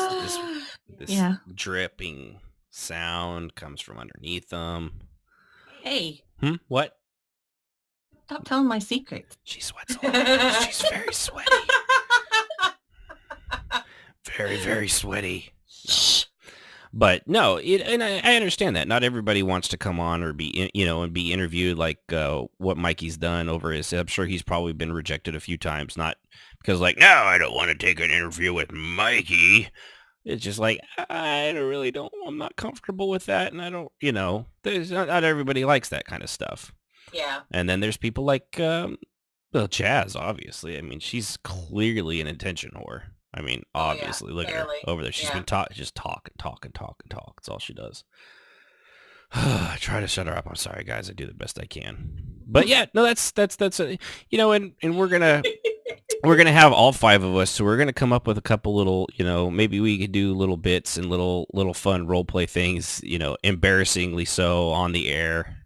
dripping sound comes from underneath them. Hey. What? Stop telling my secrets. She sweats a lot. She's very sweaty. Very, very sweaty. No. But no, and I understand that. Not everybody wants to come on or be, and be interviewed like what Mikey's done over his. I'm sure he's probably been rejected a few times, not because like, no, I don't want to take an interview with Mikey. It's just like, I'm not comfortable with that. And I don't, there's not everybody likes that kind of stuff. Yeah. And then there's people like, Jazz, obviously. I mean, she's clearly an attention whore. I mean, obviously, look at her over there. She's been talk. That's all she does. I try to shut her up. I'm sorry, guys. I do the best I can. But yeah, no, that's and we're gonna have all 5 of us, so we're gonna come up with a couple little, maybe we could do little bits and little fun role play things, embarrassingly so on the air.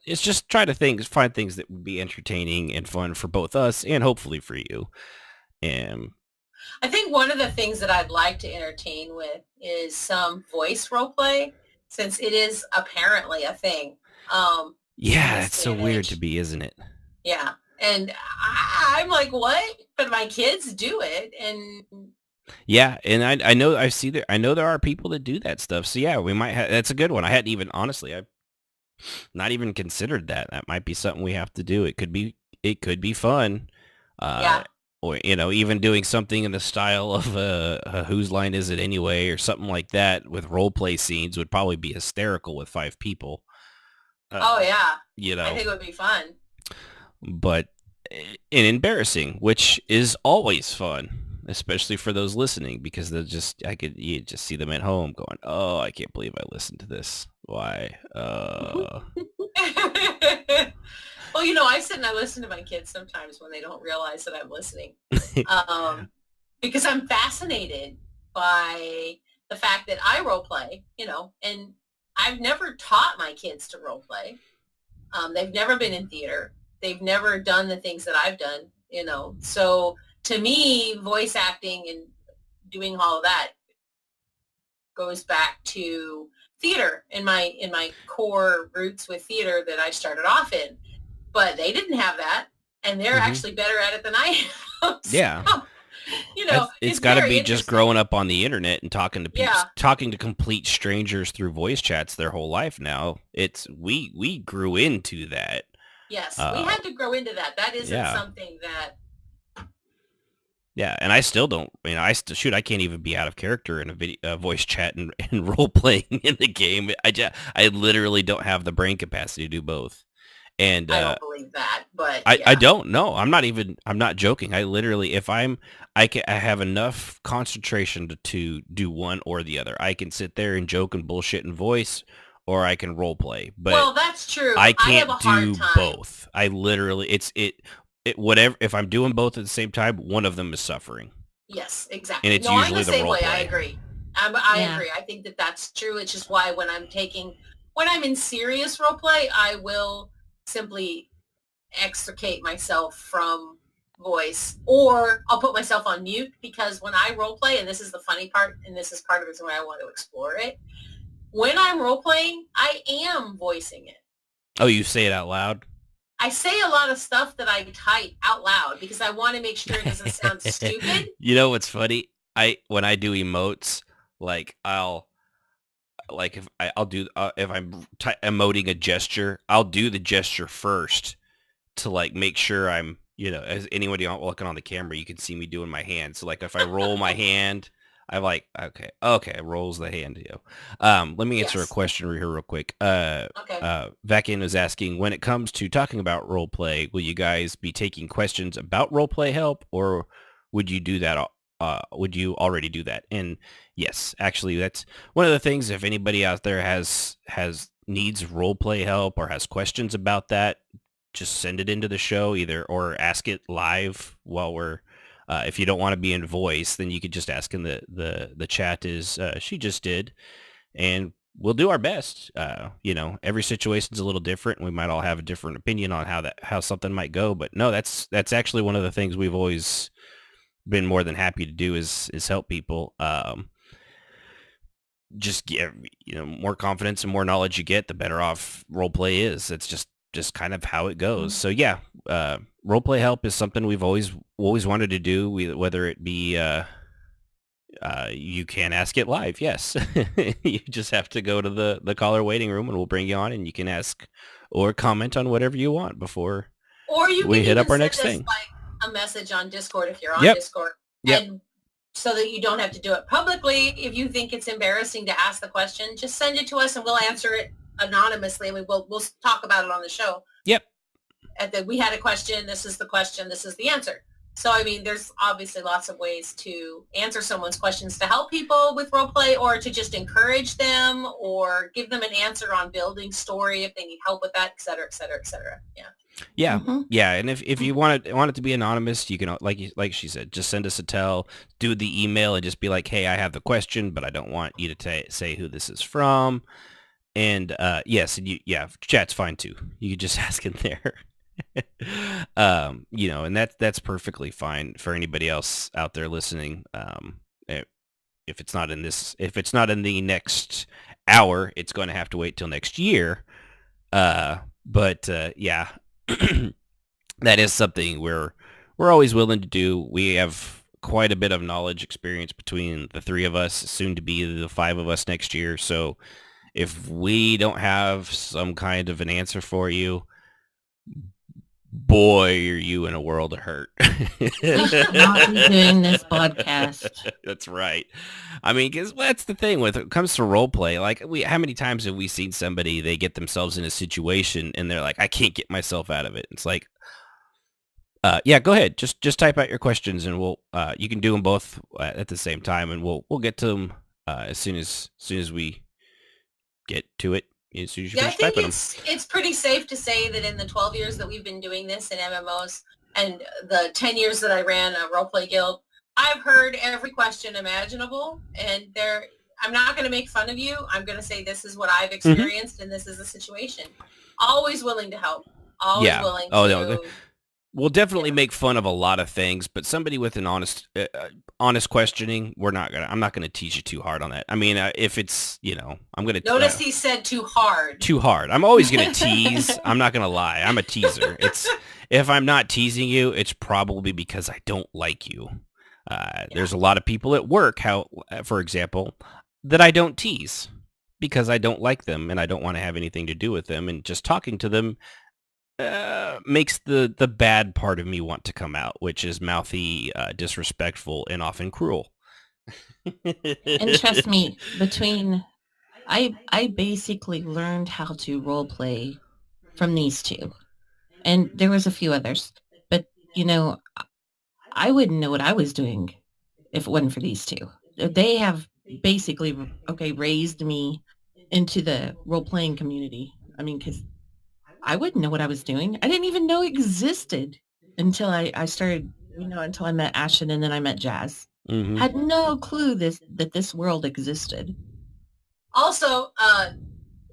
It's just try to find things that would be entertaining and fun for both us and hopefully for you. And I think one of the things that I'd like to entertain with is some voice role play, since it is apparently a thing. Yeah, it's so weird to be, isn't it? Yeah. And I'm like, what? But my kids do it. And yeah, and I know I know there are people that do that stuff. So yeah, we might have, that's a good one. I hadn't even, honestly, I've not even considered that. That might be something we have to do. It could be fun. Yeah. Or, even doing something in the style of Whose Line Is It Anyway, or something like that with role play scenes would probably be hysterical with 5 people. Oh yeah. I think it would be fun. But and embarrassing, which is always fun, especially for those listening, because you just see them at home going, "Oh, I can't believe I listened to this. Why?" Well, I sit and I listen to my kids sometimes when they don't realize that I'm listening, because I'm fascinated by the fact that I role play, and I've never taught my kids to role play. They've never been in theater. They've never done the things that I've done, So to me, voice acting and doing all of that goes back to theater in my core roots with theater that I started off in. But they didn't have that, and they're actually better at it than I am. Yeah. So, it's got to be just growing up on the internet and talking to people, talking to complete strangers through voice chats their whole life now. We grew into that. Yes, we had to grow into that. That isn't something that... Yeah, and I still don't. I can't even be out of character in a voice chat and role playing in the game. I literally don't have the brain capacity to do both. And I don't believe that, but I don't know. I'm not joking. I literally, I have enough concentration to do one or the other. I can sit there and joke and bullshit in voice, or I can role play. But well, that's true. I can't do both. I literally, whatever. If I'm doing both at the same time, one of them is suffering. Yes, exactly. And it's usually I'm the the same role way. play. I agree. I agree. I think that's true. It's just why when I'm in serious role play, I will simply extricate myself from voice, or I'll put myself on mute, because when I role play, and this is the funny part, and this is part of it why I want to explore it, when I'm role playing, I am voicing it. Oh, you say it out loud? I say a lot of stuff that I type out loud because I want to make sure it doesn't sound stupid. You know what's funny? When I do emotes, like I'll do if I'm emoting a gesture, I'll do the gesture first to like make sure I'm, as anybody looking on the camera, you can see me doing my hand. So like if I roll my hand, I'm like, okay, rolls the hand. Let me answer a question here real quick. Okay. Vakin was asking, when it comes to talking about role play, will you guys be taking questions about role play help, or would you do that? Would you already do that? And yes, actually, that's one of the things. If anybody out there has needs role play help or has questions about that, just send it into the show or ask it live while we're. If you don't want to be in voice, then you could just ask in the chat. She just did, and we'll do our best. Every situation's a little different. We might all have a different opinion on how something might go, but no, that's actually one of the things we've always been more than happy to do is help people. Just get, more confidence and more knowledge you get, the better off role play is. It's just kind of how it goes. So yeah, role play help is something we've always wanted to do. Whether it be you can ask it live. Yes, you just have to go to the caller waiting room, and we'll bring you on, and you can ask or comment on whatever you want before we hit up our next thing. Like a message on Discord if you're on Discord. Yep. And so that you don't have to do it publicly. If you think it's embarrassing to ask the question, just send it to us and we'll answer it anonymously, and we'll talk about it on the show. Yep. We had a question. This is the question. This is the answer. So, I mean, there's obviously lots of ways to answer someone's questions to help people with role play, or to just encourage them, or give them an answer on building story if they need help with that, et cetera, et cetera, et cetera. Yeah. Yeah. Mm-hmm. Yeah. And if you want it to be anonymous, you can, like she said, just send us a tell, do the email, and just be like, hey, I have the question, but I don't want you to say who this is from. And yes, and chat's fine too. You could just ask in there. And that's perfectly fine for anybody else out there listening. If it's not in the next hour, it's going to have to wait till next year. But yeah, that is something we're always willing to do. We have quite a bit of knowledge experience between the three of us, soon to be the five of us next year. So if we don't have some kind of an answer for you, boy, are you in a world of hurt. Not doing this podcast. That's right. I mean, because that's the thing when it comes to role play. Like, how many times have we seen somebody, they get themselves in a situation and they're like, I can't get myself out of it. It's like, yeah, go ahead. Just type out your questions, and you can do them both at the same time, and we'll get to them as soon as we get to it. I think it's pretty safe to say that in the 12 years that we've been doing this in MMOs, and the 10 years that I ran a roleplay guild, I've heard every question imaginable, and I'm not going to make fun of you. I'm going to say this is what I've experienced, and this is the situation. Always willing to help. Always willing to... No. We'll definitely make fun of a lot of things, but somebody with an honest questioning, I'm not gonna tease you too hard on that. I mean, if it's, I'm gonna notice he said too hard. Too hard. I'm always gonna tease. I'm not gonna lie. I'm a teaser. If I'm not teasing you, it's probably because I don't like you. There's a lot of people at work, for example, that I don't tease because I don't like them and I don't want to have anything to do with them, and just talking to them makes the bad part of me want to come out, which is mouthy, disrespectful, and often cruel. And trust me, I basically learned how to role play from these two, and there was a few others, but I wouldn't know what I was doing if it wasn't for these two. They have basically raised me into the role playing community. I mean, because I wouldn't know what I was doing. I didn't even know it existed until I started, until I met Ashton, and then I met Jazz. Mm-hmm. Had no clue that this world existed. Also,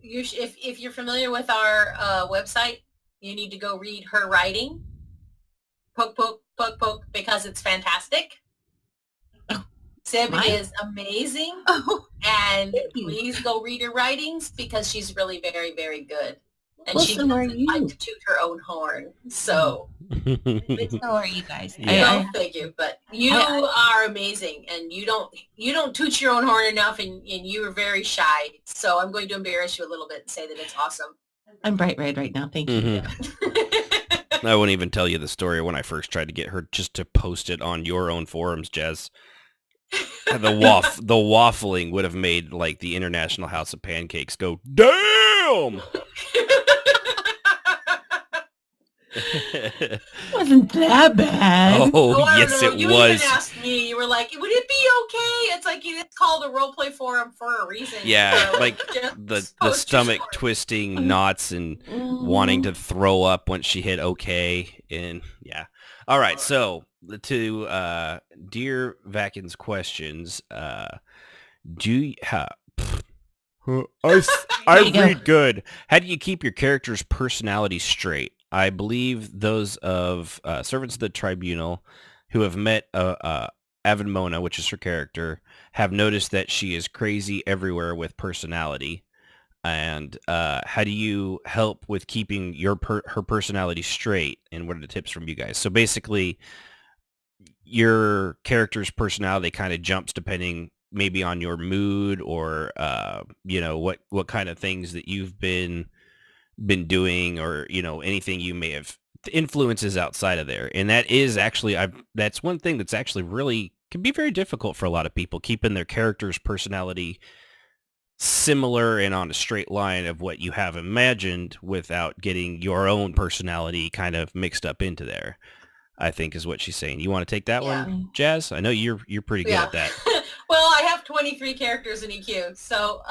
if you're familiar with our website, you need to go read her writing. Poke, poke, poke, poke, because it's fantastic. Sib is amazing. And please go read her writings because she's really very, very good. And Well, she so are doesn't like you. to toot her own horn. So, So are you guys. Yeah. thank you. But you I- are amazing, and you don't toot your own horn enough, and you are very shy. So I'm going to embarrass you a little bit and say that it's awesome. I'm bright red right now. Thank you. Mhm. I won't even tell you the story when I first tried to get her just to post it on your own forums, Jez. The waffling would have made like the International House of Pancakes go, damn! It wasn't that bad. Oh, I yes, don't know. it You was. even asked me. You were like, "Would it be okay?" It's like it's called a role play forum for a reason. Yeah, So like just the post your stomach story. twisting knots and wanting to throw up once she hit okay. And yeah. All right. So to Dear Vakin's questions, do you, I There you go. read good. How do you keep your character's personality straight? I believe those of Servants of the Tribunal who have met Avonmona, which is her character, have noticed that she is crazy everywhere with personality. And how do you help with keeping her personality straight? And what are the tips from you guys? So basically, your character's personality kind of jumps depending maybe on your mood or what kind of things that you've been doing, or anything you may have influences outside of there. And that is actually that's one thing that's actually really can be very difficult for a lot of people, keeping their character's personality similar and on a straight line of what you have imagined without getting your own personality kind of mixed up into there, I think is what she's saying. You want to take that one, Jazz? I know you're pretty good at that. Well, I have 23 characters in EQ, so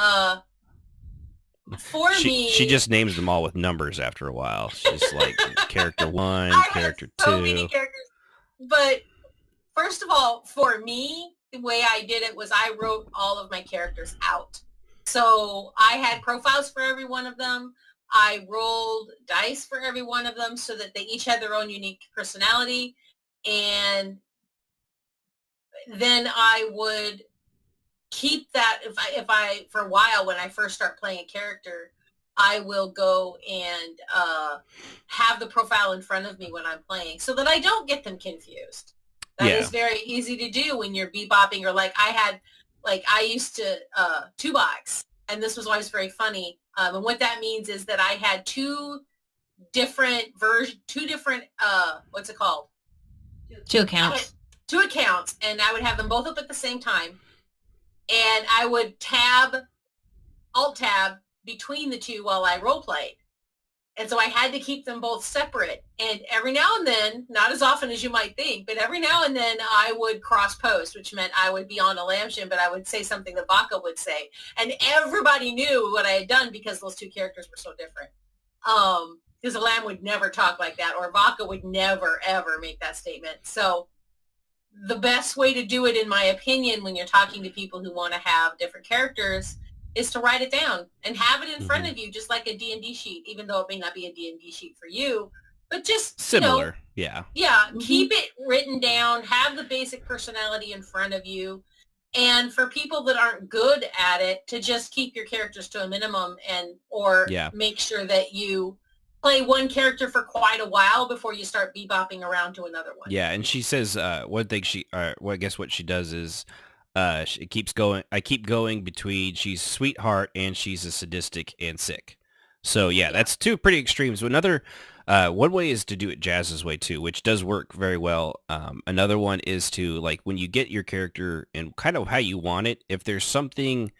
for me, she just names them all with numbers after a while. She's like character 1, character 2. So many characters. But first of all, for me, the way I did it was I wrote all of my characters out. So I had profiles for every one of them. I rolled dice for every one of them so that they each had their own unique personality. And then I would keep that if I for a while when I first start playing a character, I will go and have the profile in front of me when I'm playing so that I don't get them confused. That is very easy to do when you're bebopping, or I used to two box, and this was always very funny. And what that means is that I had two different what's it called? Two accounts. Two accounts, and I would have them both up at the same time. And I would alt-tab between the two while I role-played. And so I had to keep them both separate. And every now and then, not as often as you might think, but every now and then I would cross-post, which meant I would be on a lambshin, but I would say something that Vaca would say. And everybody knew what I had done because those two characters were so different. Because a lamb would never talk like that, or Vaca would never, ever make that statement. So the best way to do it, in my opinion, when you're talking to people who want to have different characters, is to write it down and have it in front of you, just like a D&D sheet, even though it may not be a D&D sheet for you, but just similar. Keep it written down, have the basic personality in front of you. And for people that aren't good at it, to just keep your characters to a minimum or make sure that you play one character for quite a while before you start bebopping around to another one. Yeah, and she says one thing I guess what she does is she keeps going. I keep going between she's sweetheart and she's a sadistic and sick. So that's two pretty extremes. Another one way is to do it Jazz's way too, which does work very well. Another one is to, like, when you get your character and kind of how you want it, if there's something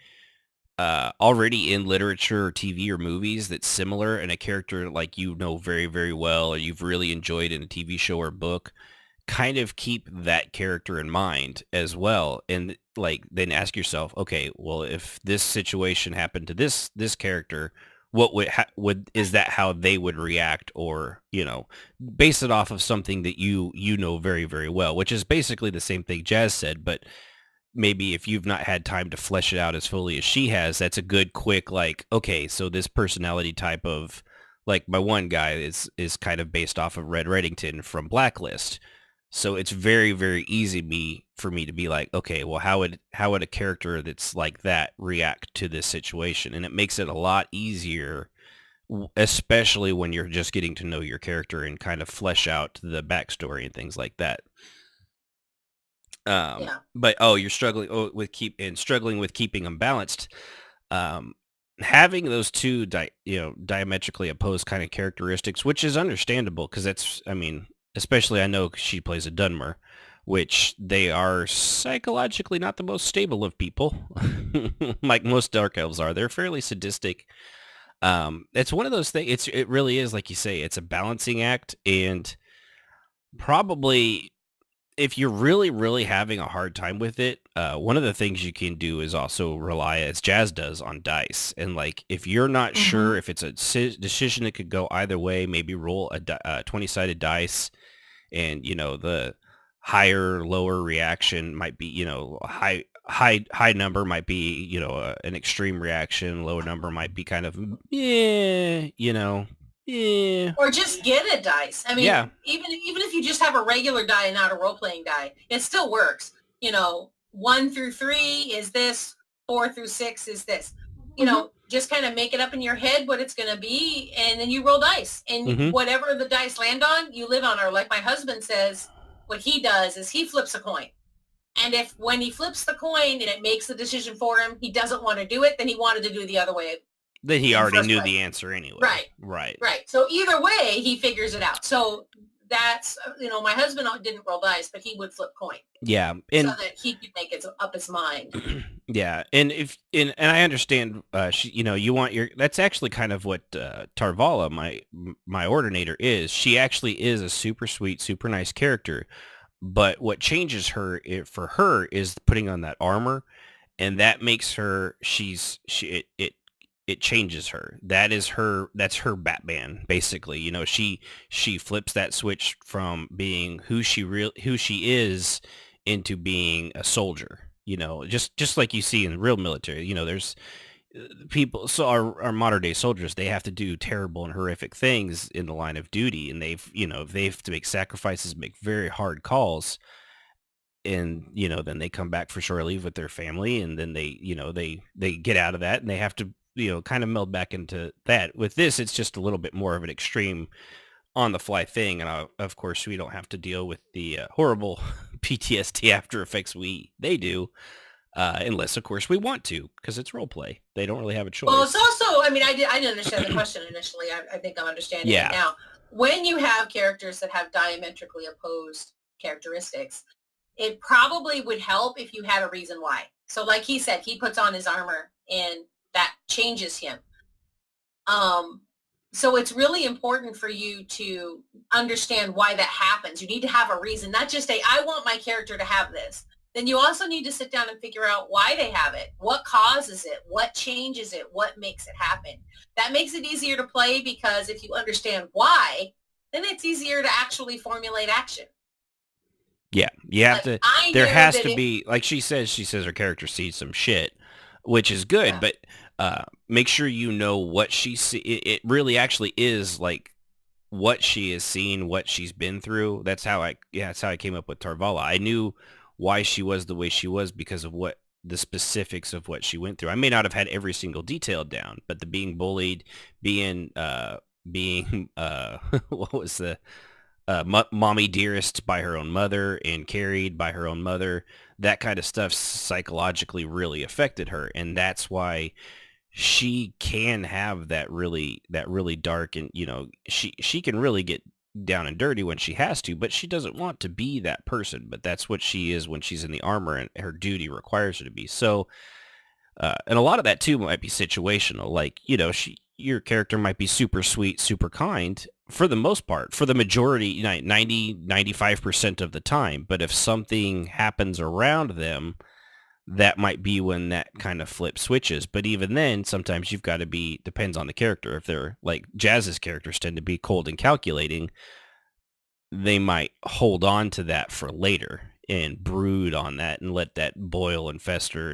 already in literature or TV or movies that's similar, and a character like very, very well, or you've really enjoyed in a TV show or book, kind of keep that character in mind as well. And then ask yourself, okay, well, if this situation happened to this character, what is that how they would react? Or, base it off of something that you very, very well, which is basically the same thing Jazz said, but maybe if you've not had time to flesh it out as fully as she has, that's a good quick, okay, so this personality type of, my one guy is kind of based off of Red Reddington from Blacklist. So it's very, very easy for me to be like, okay, well, how would a character that's like that react to this situation? And it makes it a lot easier especially when you're just getting to know your character and kind of flesh out the backstory and things like that. Yeah. But you're struggling struggling with keeping them balanced. Having those two diametrically opposed kind of characteristics, which is understandable because especially I know she plays a Dunmer, which they are psychologically not the most stable of people, like most dark elves are. They're fairly sadistic. It's one of those things. It really is, like you say, it's a balancing act, and probably if you're really, really having a hard time with it, one of the things you can do is also rely, as Jazz does, on dice. And like, if you're not sure if it's a decision that could go either way, maybe roll a 20-sided dice, and the higher, lower reaction might be, high number might be, an extreme reaction. Lower number might be kind of, yeah. Or just get a dice. I mean, Yeah. even if you just have a regular die and not a role-playing die, it still works. 1 through 3 is this, 4 through 6 is this. Just kind of make it up in your head what it's going to be, and then you roll dice. And whatever the dice land on, you live on. Or like my husband says, what he does is he flips a coin. And if when he flips the coin and it makes the decision for him, he doesn't want to do it, then he wanted to do the other way. That he already knew the answer anyway. Right. So either way, he figures it out. So that's, my husband didn't roll dice, but he would flip coin. Yeah. So that he could make it up his mind. Yeah. And and I understand, you want that's actually kind of what Tarvala, my ordinator, is. She actually is a super sweet, super nice character. But what changes her for her is putting on that armor, and that makes her, it changes her. That's her Batman, basically. She flips that switch from being who she is into being a soldier. Just like you see in the real military. There's people. So our modern day soldiers, they have to do terrible and horrific things in the line of duty, and they have to make sacrifices, make very hard calls. And then they come back for shore leave with their family, and then they get out of that, and they have to kind of meld back into that. With this, it's just a little bit more of an extreme on the fly thing. And of course, we don't have to deal with the horrible PTSD after effects they do, unless of course we want to, because it's role play. They don't really have a choice. Well, it's also, I didn't understand the question initially. I think I'm understanding it now. When you have characters that have diametrically opposed characteristics, it probably would help if you had a reason why. So like he said, he puts on his armor and that changes him. So it's really important for you to understand why that happens. You need to have a reason, not just I want my character to have this. Then you also need to sit down and figure out why they have it, what causes it, what changes it, what makes it happen. That makes it easier to play, because if you understand why, then it's easier to actually formulate action. Yeah, you have to. There has to be, like she says her character sees some shit, which is good, but make sure you know what she see. It really actually is like what she has seen, what she's been through. That's how I came up with Tarvala. I knew why she was the way she was because of what the specifics of what she went through. I may not have had every single detail down, but the being bullied, being what was the mommy dearest by her own mother and carried by her own mother, that kind of stuff psychologically really affected her. And that's why she can have that really dark, and she can really get down and dirty when she has to, but she doesn't want to be that person. But that's what she is when she's in the armor, and her duty requires her to be. So and a lot of that too might be situational. Like, your character might be super sweet, super kind for the most part, for the majority, 95% of the time. But if something happens around them, that might be when that kind of flip switches. But even then, sometimes you've got to depends on the character. If they're like Jazz's characters tend to be cold and calculating, they might hold on to that for later and brood on that and let that boil and fester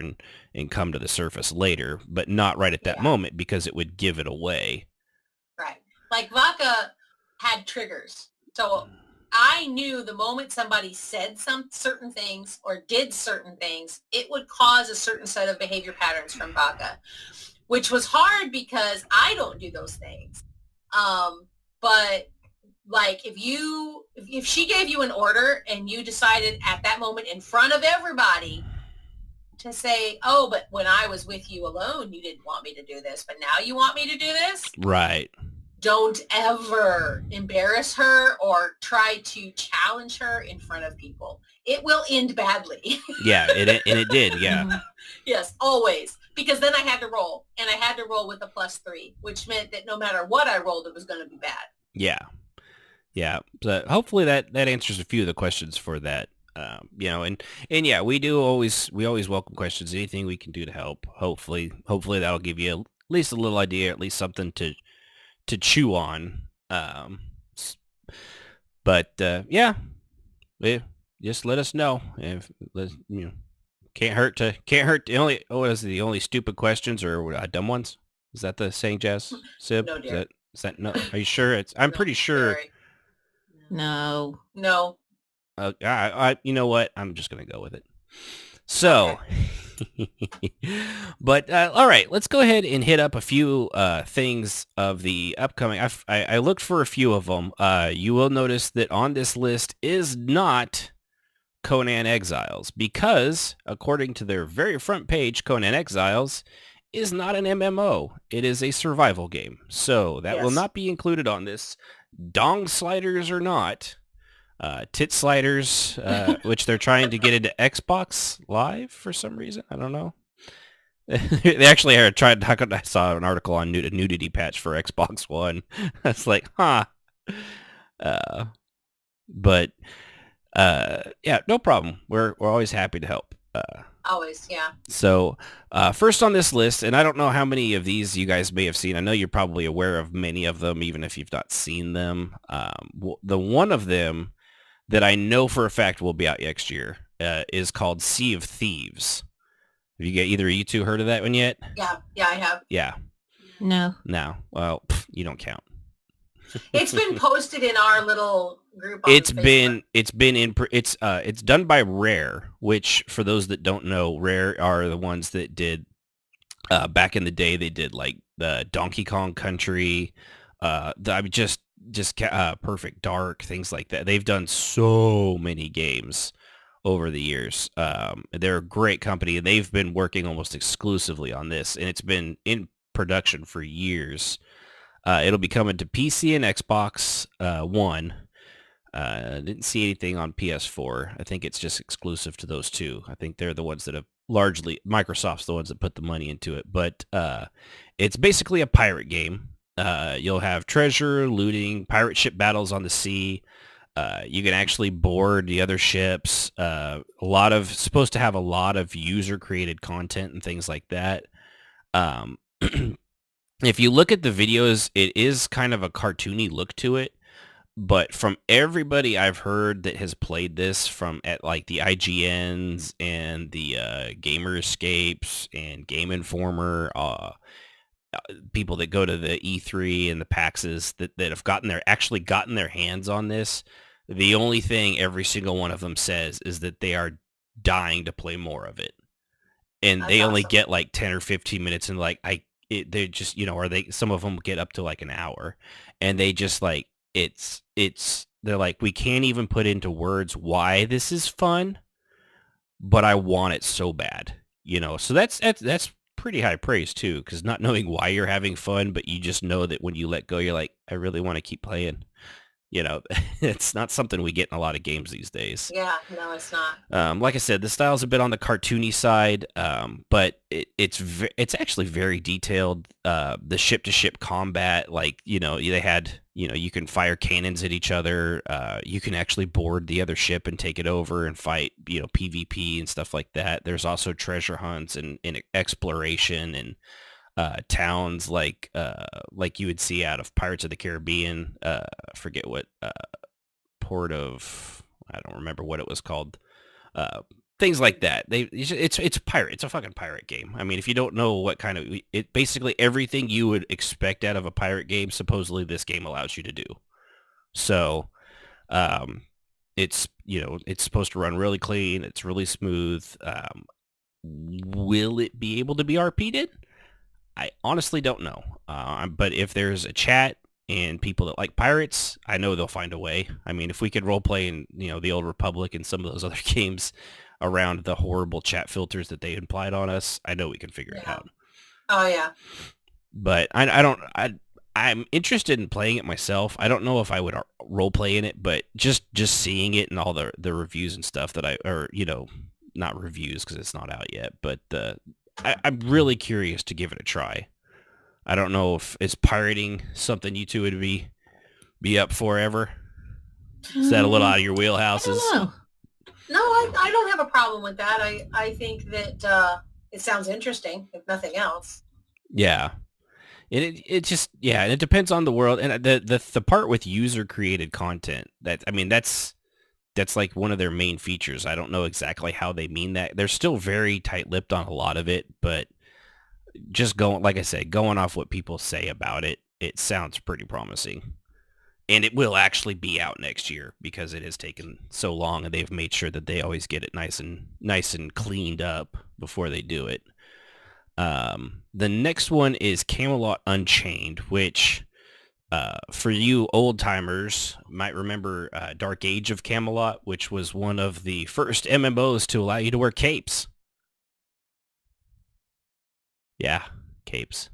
and come to the surface later, but not right at that moment, because it would give it away. Right. Like Vaka had triggers. So I knew the moment somebody said some certain things or did certain things, it would cause a certain set of behavior patterns from Vaka. which was hard because I don't do those things. But like if she gave you an order and you decided at that moment in front of everybody to say, oh, but when I was with you alone, you didn't want me to do this, but now you want me to do this? Right. Don't ever embarrass her or try to challenge her in front of people. It will end badly. Yeah, it did, yeah. Yes, always. Because then I had to roll, and I had to roll with a +3, which meant that no matter what I rolled, it was going to be bad. Yeah. Yeah. So hopefully that answers a few of the questions for that. And yeah, we always welcome questions. Anything we can do to help. Hopefully that'll give you at least a little idea, at least something to chew on. Yeah, just let us know if can't hurt. The only stupid questions or dumb ones. Is that the saying, Jess? Sib? No, dear. Is that no? Are you sure? I'm pretty sure. Sorry. No. You know what? I'm just gonna go with it. So, but all right, let's go ahead and hit up a few things of the upcoming. I looked for a few of them. You will notice that on this list is not Conan Exiles because, according to their very front page, Conan Exiles is not an MMO. It is a survival game. So that will not be included on this. Dong sliders or not. Tit sliders, which they're trying to get into Xbox Live for some reason. I don't know. They actually tried. I saw an article on a nudity patch for Xbox One. I was like, huh. Yeah, no problem. We're always happy to help. Always, yeah. So first on this list, and I don't know how many of these you guys may have seen. I know you're probably aware of many of them, even if you've not seen them. The one of them that I know for a fact will be out next year is called Sea of Thieves. Have either of you two heard of that one yet? Yeah, I have. Yeah. No. Well, you don't count. It's been posted in our little group on It's Facebook. it's done by Rare, which for those that don't know, Rare are the ones that did back in the day. They did like the Donkey Kong Country, Perfect Dark, things like that. They've done so many games over the years. They're a great company, and they've been working almost exclusively on this, and it's been in production for years. It'll be coming to PC and Xbox One. Didn't see anything on PS4. I think it's just exclusive to those two. I think they're the ones that have Microsoft's the ones that put the money into it. But it's basically a pirate game. You'll have treasure, looting, pirate ship battles on the sea. You can actually board the other ships. Supposed to have a lot of user-created content and things like that. If you look at the videos, it is kind of a cartoony look to it. But from everybody I've heard that has played this, from at like the IGNs and the Gamerscapes and Game Informer, people that go to the E3 and the PAXs that have actually gotten their hands on this, the only thing every single one of them says is that they are dying to play more of it. And That's they only awesome. get like 10 or 15 minutes, and like they just, some of them get up to like an hour, and they just like, they're like, we can't even put into words why this is fun, but I want it so bad, so that's pretty high praise too, because not knowing why you're having fun, but you just know that when you let go, you're like, I really want to keep playing. It's not something we get in a lot of games these days. Yeah, no, it's not. Like I said, the style's a bit on the cartoony side, but it's actually very detailed. The ship-to-ship combat, like, they had, you can fire cannons at each other. You can actually board the other ship and take it over and fight, PvP and stuff like that. There's also treasure hunts and exploration and towns like you would see out of Pirates of the Caribbean. I forget what port of, I don't remember what it was called. Things like that. It's pirate. It's a fucking pirate game. I mean, if you don't know what kind of basically everything you would expect out of a pirate game, supposedly this game allows you to do. So, it's supposed to run really clean. It's really smooth. Will it be able to be RP'd? I honestly don't know. But if there's a chat and people that like pirates, I know they'll find a way. I mean, if we could role play in, the Old Republic and some of those other games around the horrible chat filters that they implied on us, I know we can figure it out. Oh yeah. But I'm interested in playing it myself. I don't know if I would role play in it, but just seeing it and all the reviews and stuff not reviews because it's not out yet, but I'm really curious to give it a try. I don't know if is pirating something you two would be up for ever. Is that a little out of your wheelhouses? I don't know. No, I don't have a problem with that. I think that it sounds interesting, if nothing else. Yeah. And it depends on the world. And the part with user created content, that's like one of their main features. I don't know exactly how they mean that. They're still very tight-lipped on a lot of it, but just going off what people say about it, it sounds pretty promising. And it will actually be out next year because it has taken so long, and they've made sure that they always get it nice and cleaned up before they do it. The next one is Camelot Unchained, which for you old timers might remember Dark Age of Camelot, which was one of the first MMOs to allow you to wear capes. Yeah, capes.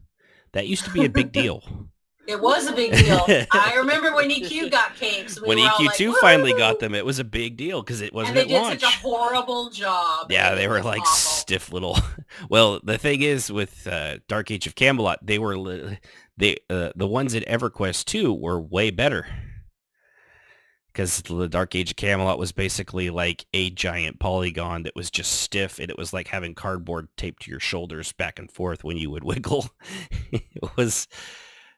That used to be a big deal. It was a big deal. I remember when EQ got capes. When EQ2 finally got them, it was a big deal because it wasn't at launch. And they did such a horrible job. Yeah, they were like awful. Stiff little... Well, the thing is with Dark Age of Camelot, they were... the ones in EverQuest 2 were way better. Because the Dark Age of Camelot was basically like a giant polygon that was just stiff, and it was like having cardboard taped to your shoulders back and forth when you would wiggle. It was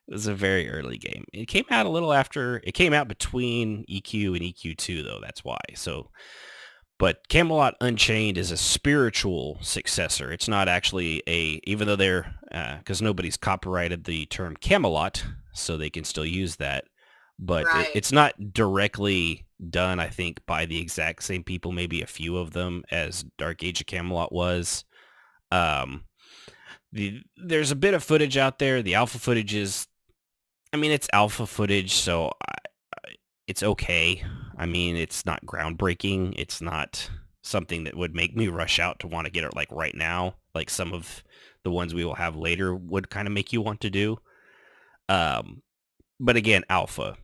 a very early game. It came out a little after... It came out between EQ and EQ2, though. That's why. But Camelot Unchained is a spiritual successor. It's not actually even though they're... Because nobody's copyrighted the term Camelot, so they can still use that. But right. It's not directly done, I think, by the exact same people, maybe a few of them, as Dark Age of Camelot was. There's a bit of footage out there. The alpha footage is... it's alpha footage, so it's okay. It's not groundbreaking. It's not something that would make me rush out to want to get it like right now, like some of the ones we will have later would kind of make you want to do. But again, alpha.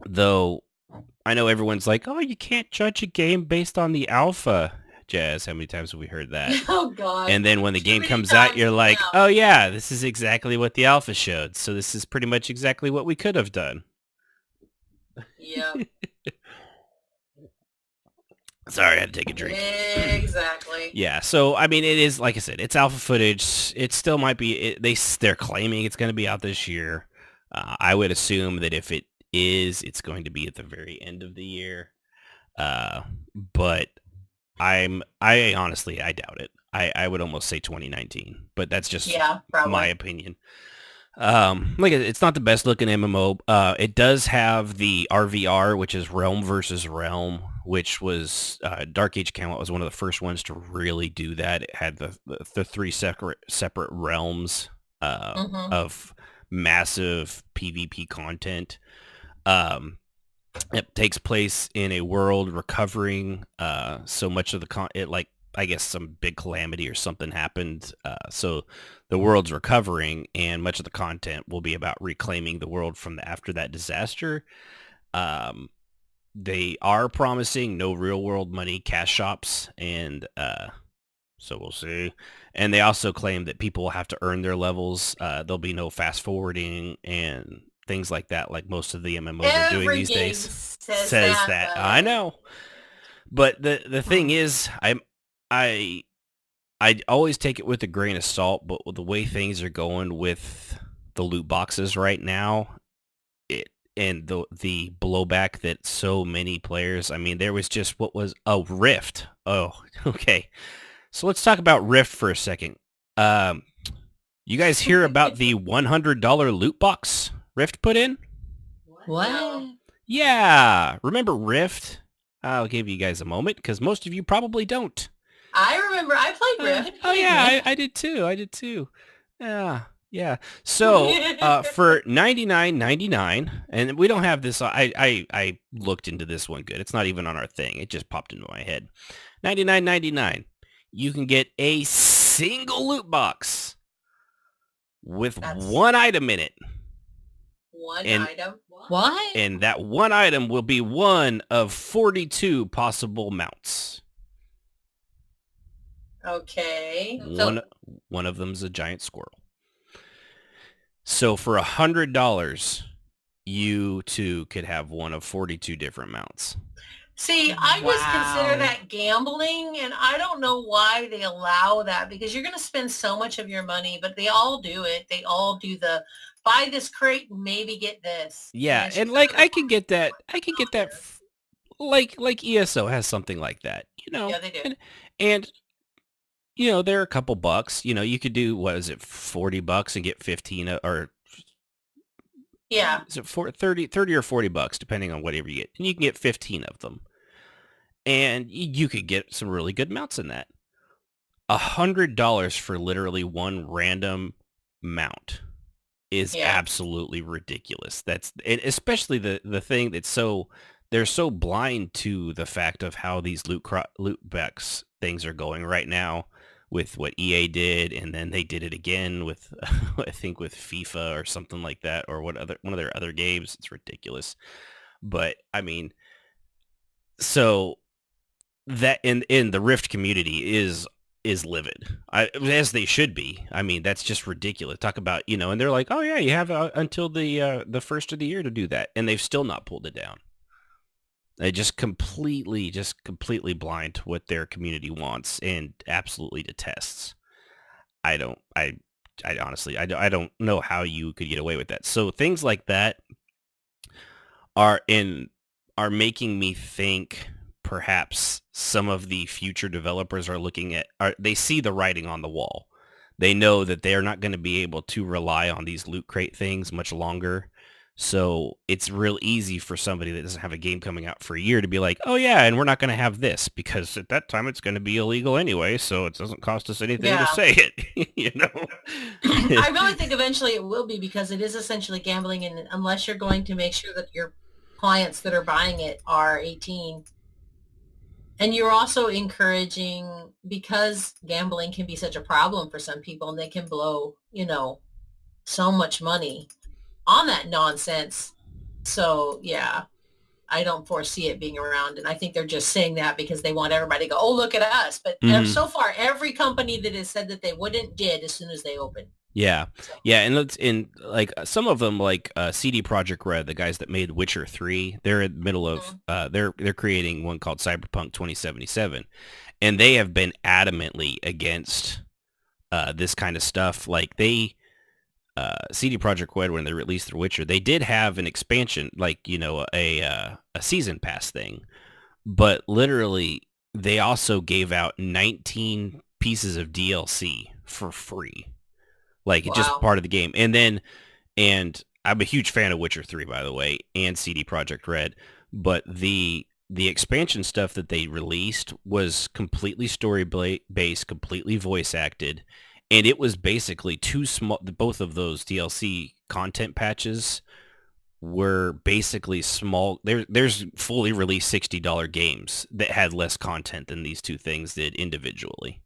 Though I know everyone's like, oh, you can't judge a game based on the alpha. Jazz, how many times have we heard that? Oh, God. And then when the game comes out, you're like, oh, yeah, this is exactly what the alpha showed. So this is pretty much exactly what we could have done. Yeah. Sorry, I had to take a drink. Exactly. Yeah, so, it is, like I said, it's alpha footage. It still might be, they're claiming it's going to be out this year. I would assume that if it is, it's going to be at the very end of the year. But I honestly, I doubt it. I would almost say 2019, but that's just my opinion. It's not the best looking MMO. It does have the RVR, which is Realm versus Realm, which was Dark Age Camelot was one of the first ones to really do that. It had the three separate realms of massive PvP content. It takes place in a world recovering so much of I guess some big calamity or something happened. So the world's recovering, and much of the content will be about reclaiming the world from after that disaster. They are promising no real world money cash shops, and so we'll see. And they also claim that people will have to earn their levels. There'll be no fast forwarding and things like that, like most of the MMOs are doing these days. Says that. I know. But the thing is, I always take it with a grain of salt, but with the way things are going with the loot boxes right now, and the blowback that so many players, there was just Rift. Oh, okay. So let's talk about Rift for a second. You guys hear about the $100 loot box Rift put in? What? Yeah. Remember Rift? I'll give you guys a moment because most of you probably don't. I remember. I played Rift. Oh, yeah. I did too. Yeah, yeah. So for $99.99, and we don't have this. I looked into this one good. It's not even on our thing. It just popped into my head. $99.99. You can get a single loot box with That's one item in it. one And- item. What? And that one item will be one of 42 possible mounts. Okay. One of them's a giant squirrel. So for $100, you too could have one of 42 different mounts. See, I just consider Wow. that gambling, and I don't know why they allow that, because you're going to spend so much of your money, but they all do it. They all do the buy this crate and maybe get this. Yeah, it's and just like another I could get that. Like ESO has something like that, Yeah, they do. and they're a couple bucks. You could do, what is it, $40 and get 15, or Yeah. is it 30 or $40 depending on whatever you get, and you can get 15 of them, and you could get some really good mounts in that. $100 for literally one random mount is Yeah. absolutely ridiculous. And especially the thing that's they're so blind to the fact of how these loot box things are going right now with what EA did, and then they did it again with I think with FIFA or something like that, or one of their other games. It's ridiculous. But I mean, so that in the Rift community is livid, as they should be. I mean, that's just ridiculous. Talk about, and they're like, oh yeah, you have until the first of the year to do that, and they've still not pulled it down. They just completely blind to what their community wants and absolutely detests. I honestly, I don't know how you could get away with that. So things like that are making me think perhaps some of the future developers are looking at, they see the writing on the wall. They know that they're not going to be able to rely on these loot crate things much longer. So it's real easy for somebody that doesn't have a game coming out for a year to be like, oh yeah, and we're not going to have this because at that time it's going to be illegal anyway, so it doesn't cost us anything to Yeah. say it, I really think eventually it will be, because it is essentially gambling, and unless you're going to make sure that your clients that are buying it are 18. And you're also encouraging, because gambling can be such a problem for some people, and they can blow, so much money on that nonsense. So yeah, I don't foresee it being around. And I think they're just saying that because they want everybody to go, oh, look at us. But so far, every company that has said that they wouldn't did as soon as they opened. Yeah. So, Yeah, and like some of them, like CD Projekt Red, the guys that made Witcher 3, they're in the middle of they're creating one called Cyberpunk 2077, and they have been adamantly against this kind of stuff. Like CD Projekt Red, when they released The Witcher, they did have an expansion, like a season pass thing, but literally they also gave out 19 pieces of DLC for free. Like, it's just part of the game. And I'm a huge fan of Witcher 3, by the way, and CD Projekt Red. But the expansion stuff that they released was completely story-based, completely voice-acted. And it was basically too small. Both of those DLC content patches were basically small. There's fully released $60 games that had less content than these two things did individually,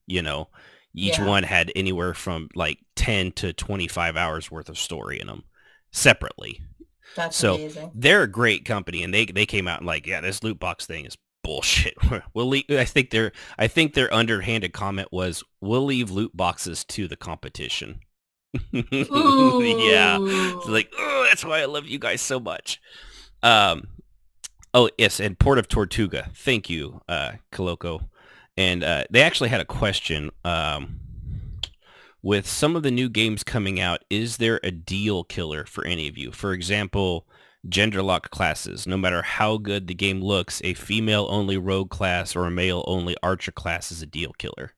Each one had anywhere from like 10 to 25 hours worth of story in them separately. That's amazing. They're a great company, and they came out and like, yeah, this loot box thing is bullshit. I think their underhanded comment was, we'll leave loot boxes to the competition. Yeah. It's like, oh, that's why I love you guys so much. Oh, yes, and Port of Tortuga. Thank you, Koloko. And they actually had a question. With some of the new games coming out, is there a deal killer for any of you? For example, gender-locked classes. No matter how good the game looks, a female-only rogue class or a male-only archer class is a deal killer.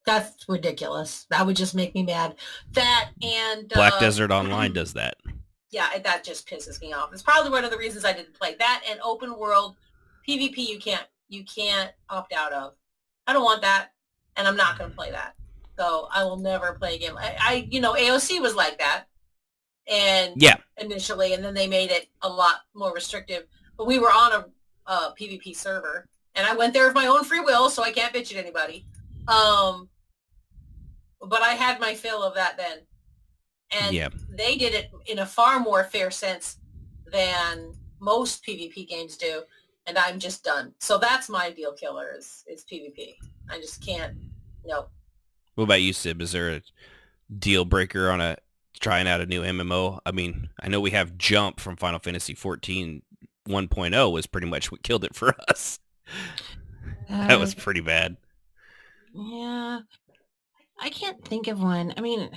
That's ridiculous. That would just make me mad. That and Black Desert Online does that. Yeah, that just pisses me off. It's probably one of the reasons I didn't play that. And open world PvP, you can't opt out of. I don't want that, and I'm not going to play that. So I will never play a game. AOC was like that, and initially, and then they made it a lot more restrictive. But we were on a PvP server, and I went there of my own free will, so I can't bitch at anybody. But I had my fill of that then, and they did it in a far more fair sense than most PvP games do, and I'm just done. So that's my deal killer is PvP. I just can't. Nope. What about you, Sib? Is there a deal breaker on trying out a new MMO? I mean, I know we have Jump from Final Fantasy 14 1.0 was pretty much what killed it for us. That was pretty bad. Yeah. I can't think of one. I mean,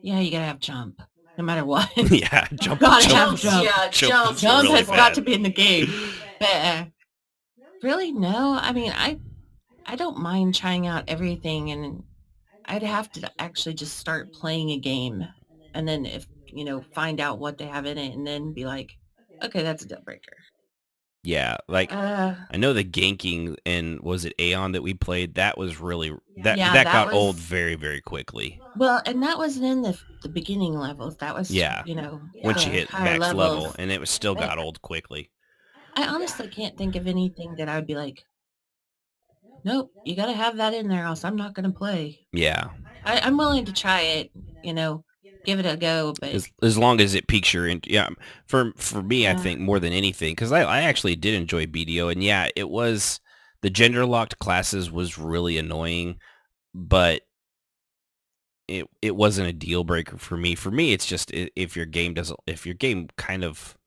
yeah, you gotta have Jump, no matter what. Yeah, Jump. Gotta have Jump. Yeah, Jump. Jump really has bad. got to be in the game. But really, no. I mean, I don't mind trying out everything, and I'd have to actually just start playing a game, and then if find out what they have in it, and then be like, okay, that's a deal breaker. Yeah, like I know the ganking in was it Aeon that we played, that was really that got old very, very quickly. Well, and that wasn't in the beginning levels. That was once you hit max level, and it was still got old quickly. I honestly can't think of anything that I would be like, nope, you got to have that in there, else I'm not going to play. Yeah. I'm willing to try it, give it a go, but as long as it piques your for me, I think more than anything, because I actually did enjoy BDO, and it was the gender locked classes was really annoying, but it wasn't a deal breaker for me. For me, it's just if your game kind of,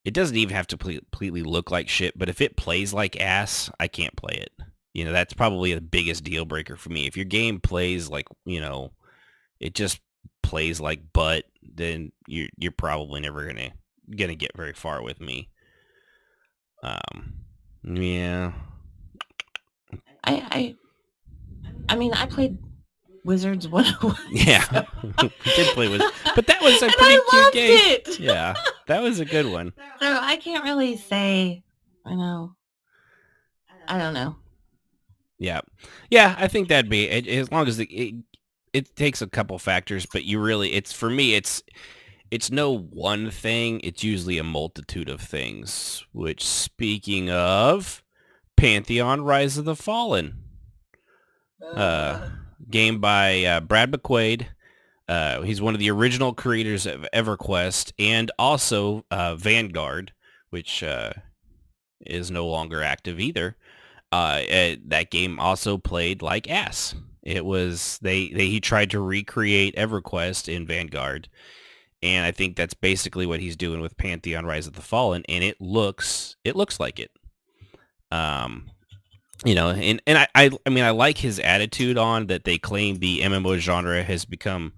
it doesn't even have to completely look like shit, but if it plays like ass, I can't play it. That's probably the biggest deal breaker for me. If your game plays like, it just plays like butt, then you're probably never gonna get very far with me. Yeah. I mean, I played Wizards 101. Yeah. So. Did play Wizards, but that was a pretty cute game. It. Yeah, that was a good one. So I can't really say. I don't know. Yeah, I think that'd be it, as long as it takes a couple factors, but for me, it's no one thing. It's usually a multitude of things. Which, speaking of, Pantheon: Rise of the Fallen, game by Brad McQuaid. He's one of the original creators of EverQuest and also Vanguard, which is no longer active either. That game also played like ass. It was he tried to recreate EverQuest in Vanguard, and I think that's basically what he's doing with Pantheon: Rise of the Fallen, and it looks like it. And I mean I like his attitude on that. They claim the MMO genre has become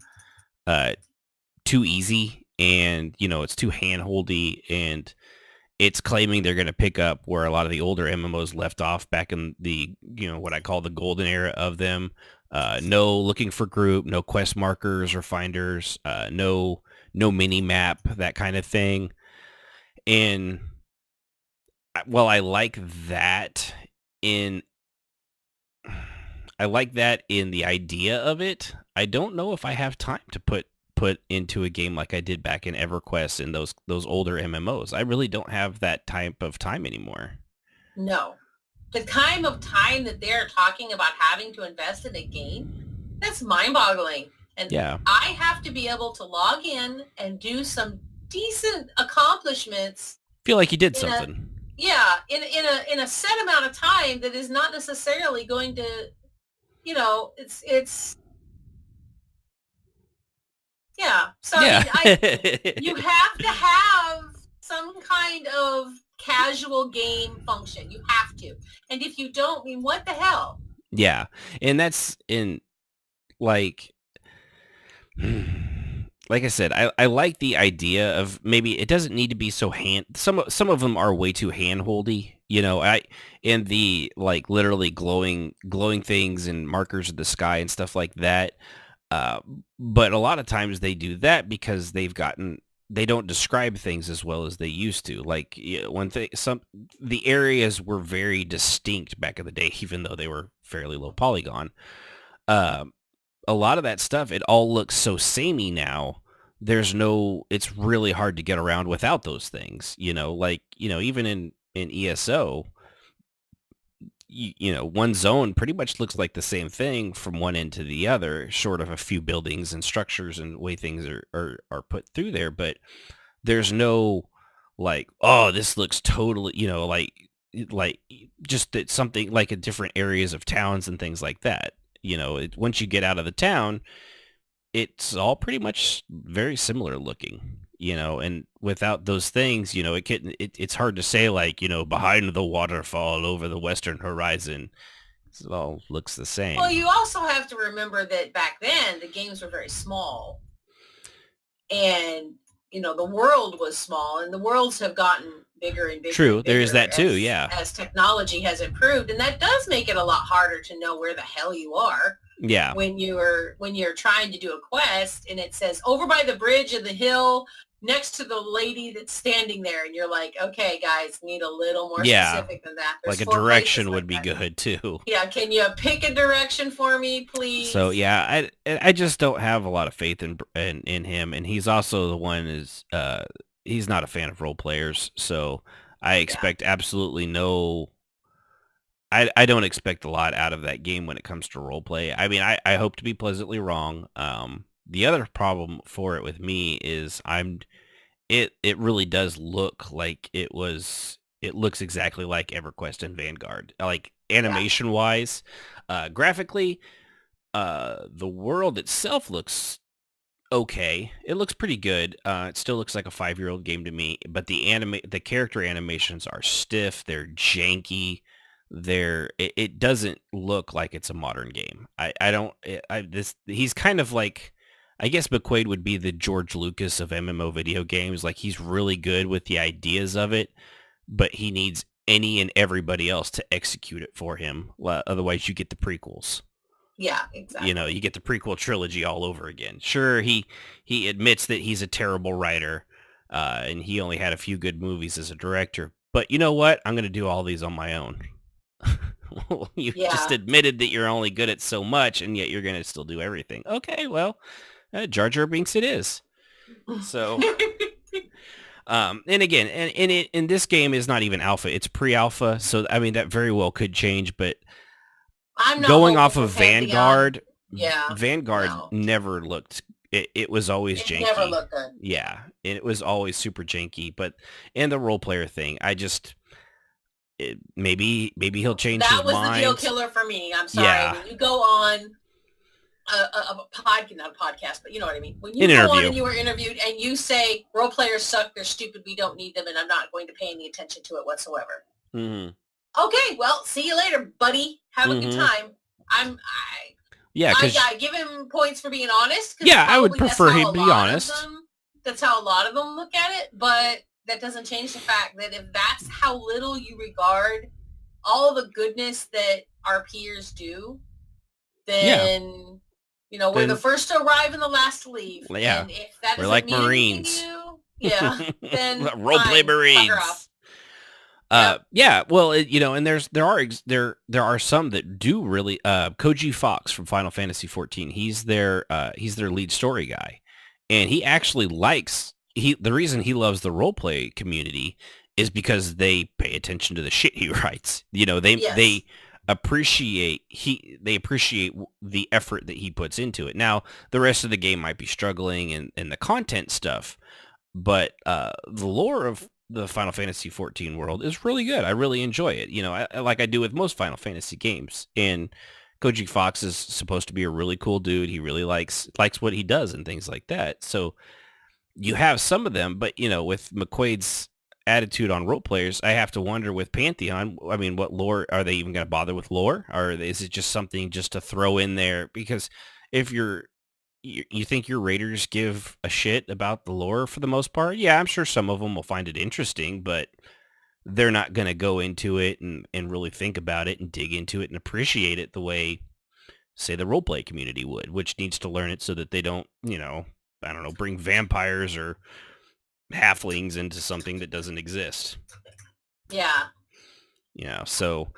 too easy, and it's too handholdy, and it's claiming they're going to pick up where a lot of the older MMOs left off back in the, what I call the golden era of them. No looking for group, no quest markers or finders, no mini map, that kind of thing. And well, I like that in the idea of it. I don't know if I have time to put into a game like I did back in EverQuest and those older MMOs. I really don't have that type of time anymore. No. The kind of time that they're talking about having to invest in a game, that's mind-boggling. And I have to be able to log in and do some decent accomplishments. Feel like you did something. In a set amount of time that is not necessarily going to, it's So you have to have some kind of casual game function. You have to. And if you don't, I mean, what the hell? Yeah. And that's like I said, I like the idea of maybe it doesn't need to be so some of them are way too handholdy, and the like literally glowing things and markers of the sky and stuff like that. But a lot of times they do that because they don't describe things as well as they used to. Like the areas were very distinct back in the day, even though they were fairly low polygon. a lot of that stuff, it all looks so samey now. It's really hard to get around without those things, like, even in ESO, one zone pretty much looks like the same thing from one end to the other, short of a few buildings and structures and way things are put through there. But there's no like, oh, this looks totally, like just that something like in different areas of towns and things like that. Once you get out of the town, it's all pretty much very similar looking, and without those things, it's hard to say like, behind the waterfall over the western horizon, it all looks the same. Well, you also have to remember that back then the games were very small, and the world was small, and the worlds have gotten bigger and bigger. True, and there is bigger that too, yeah. As technology has improved, and that does make it a lot harder to know where the hell you are. Yeah. When you're trying to do a quest and it says over by the bridge of the hill next to the lady that's standing there, and you're like, okay, guys, need a little more specific than that. There's like a direction would be good too. Yeah, can you pick a direction for me, please? So yeah, I just don't have a lot of faith in him, and he's also the one he's not a fan of role players, so I expect absolutely no. I don't expect a lot out of that game when it comes to role play. I mean, I hope to be pleasantly wrong. The other problem for it with me is it really does look like it looks exactly like EverQuest and Vanguard. Like animation wise, graphically, the world itself looks okay. It looks pretty good. It still looks like a 5-year-old game to me, but the character animations are stiff, they're janky. It doesn't look like it's a modern game. He's kind of like, I guess McQuaid would be the George Lucas of MMO video games. Like, he's really good with the ideas of it, but he needs any and everybody else to execute it for him. Otherwise, you get the prequels. Yeah, exactly. You get the prequel trilogy all over again. Sure, he admits that he's a terrible writer, and he only had a few good movies as a director. But you know what? I'm going to do all these on my own. You just admitted that you're only good at so much, and yet you're going to still do everything. Okay, well, Jar Jar Binks it is. So, and again, and this game is not even alpha; it's pre-alpha. So, I mean, that very well could change. But I'm not going off of Vanguard, Vanguard never looked. It was always janky. It never looked good. Yeah, and it was always super janky. But and the role player thing, maybe he'll change his mind. That was the deal killer for me. I'm sorry. Yeah. When you go on not a podcast, but you know what I mean. When you go on and you were interviewed and you say role players suck, they're stupid, we don't need them, and I'm not going to pay any attention to it whatsoever. Mm-hmm. Okay, well, see you later, buddy. Have a good time. I give him points for being honest. Yeah, I would prefer him be honest. That's how a lot of them look at it, but that doesn't change the fact that if that's how little you regard all the goodness that our peers do, then, we're the first to arrive and the last to leave. Yeah. And if that we're like Marines. Then Roleplay Marines. Yeah, well, and there are some that do really. Koji Fox from Final Fantasy XIV. He's their lead story guy, and he actually likes. The reason he loves the roleplay community is because they pay attention to the shit he writes. They appreciate the effort that he puts into it. Now, the rest of the game might be struggling and the content stuff, but the lore of the Final Fantasy XIV world is really good. I really enjoy it. Like I do with most Final Fantasy games. And Koji Fox is supposed to be a really cool dude. He really likes what he does and things like that. So you have some of them, but with McQuaid's attitude on role players, I have to wonder with Pantheon, I mean, what lore are they even going to bother with lore, or is it just something just to throw in there? Because if you think your raiders give a shit about the lore for the most part, yeah, I'm sure some of them will find it interesting, but they're not going to go into it and really think about it and dig into it and appreciate it the way, say, the roleplay community would, which needs to learn it so that they don't, I don't know, bring vampires or halflings into something that doesn't exist. Yeah. So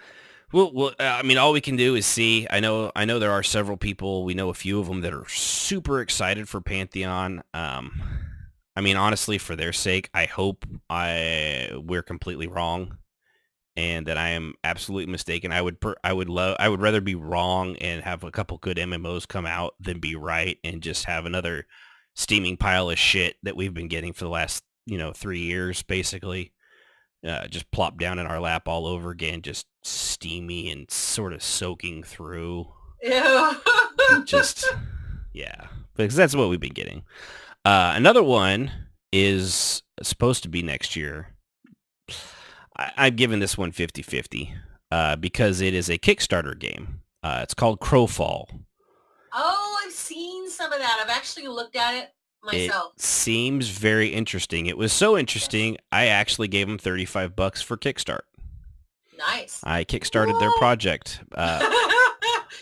Well, I mean, all we can do is see. I know there are several people. We know a few of them that are super excited for Pantheon. I mean, honestly, for their sake, I hope we're completely wrong, and that I am absolutely mistaken. I would rather be wrong and have a couple good MMOs come out than be right and just have another steaming pile of shit that we've been getting for the last 3 years, basically. Just plop down in our lap all over again, just steamy and sort of soaking through. Yeah. Just, yeah, because that's what we've been getting. Another one is supposed to be next year. I've given this one 50-50 because it is a Kickstarter game. It's called Crowfall. Oh, I've seen some of that. I've actually looked at it myself. It seems very interesting. It was so interesting, I actually gave them $35 for Kickstart. Nice. I kickstarted their project.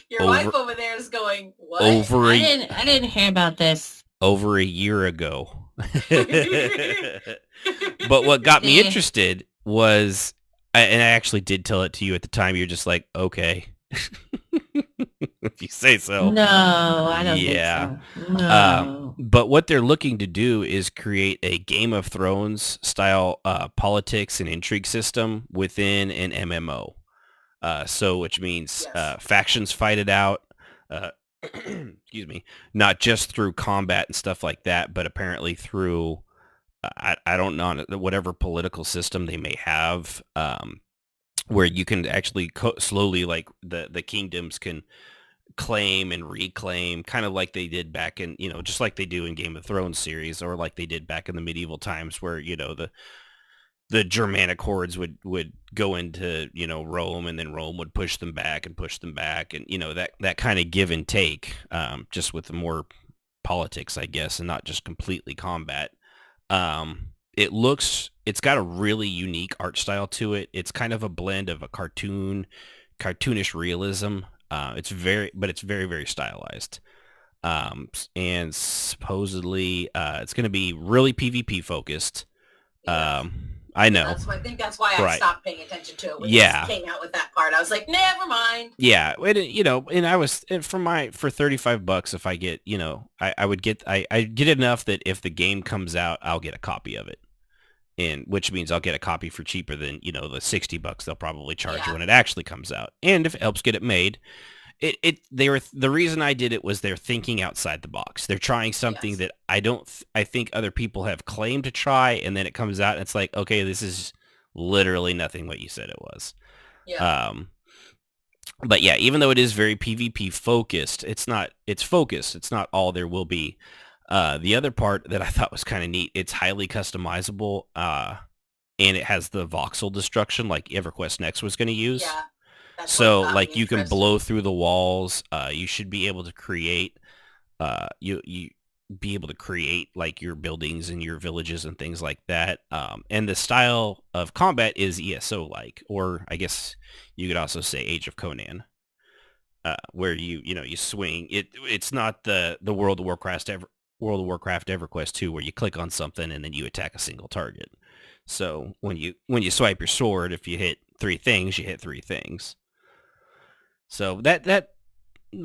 Your wife over there is going, what? I didn't hear about this. Over a year ago. But what got me interested was, and I actually did tell it to you at the time, you're just like, okay. If you say so. No, I don't think so. No. But what they're looking to do is create a Game of Thrones style politics and intrigue system within an MMO. So which means factions fight it out, excuse me, not just through combat and stuff like that, but apparently through, I don't know, whatever political system they may have, where you can actually slowly, like the kingdoms can claim and reclaim, kind of like they did back in, just like they do in Game of Thrones series, or like they did back in the medieval times where, the Germanic hordes would go into, Rome, and then Rome would push them back, and, that kind of give and take, just with more politics, I guess, and not just completely combat. It's got a really unique art style to it. It's kind of a blend of a cartoonish realism. It's very, very stylized. And supposedly, it's going to be really PvP focused. Yes. I know. I think that's why I stopped paying attention to it when it came out with that part. I was like, never mind. Yeah, and I was for $35, if I get, I get enough that if the game comes out, I'll get a copy of it, and which means I'll get a copy for cheaper than the $60 they'll probably charge you when it actually comes out. And if it helps get it made, the reason I did it was they're thinking outside the box. They're trying something that I think other people have claimed to try, and then it comes out and it's like, okay, this is literally nothing what you said it was. Yeah. But yeah, even though it is very PvP focused, it's focused. It's not all there will be. The other part that I thought was kind of neat, it's highly customizable, and it has the voxel destruction like EverQuest Next was going to use. Yeah. So like you can blow through the walls. You should be able to create, you be able to create like your buildings and your villages and things like that. And the style of combat is ESO like, or I guess you could also say Age of Conan, where you swing. It's not the World of Warcraft EverQuest 2 where you click on something and then you attack a single target. So when you swipe your sword, if you hit 3 things, you hit 3 things. So that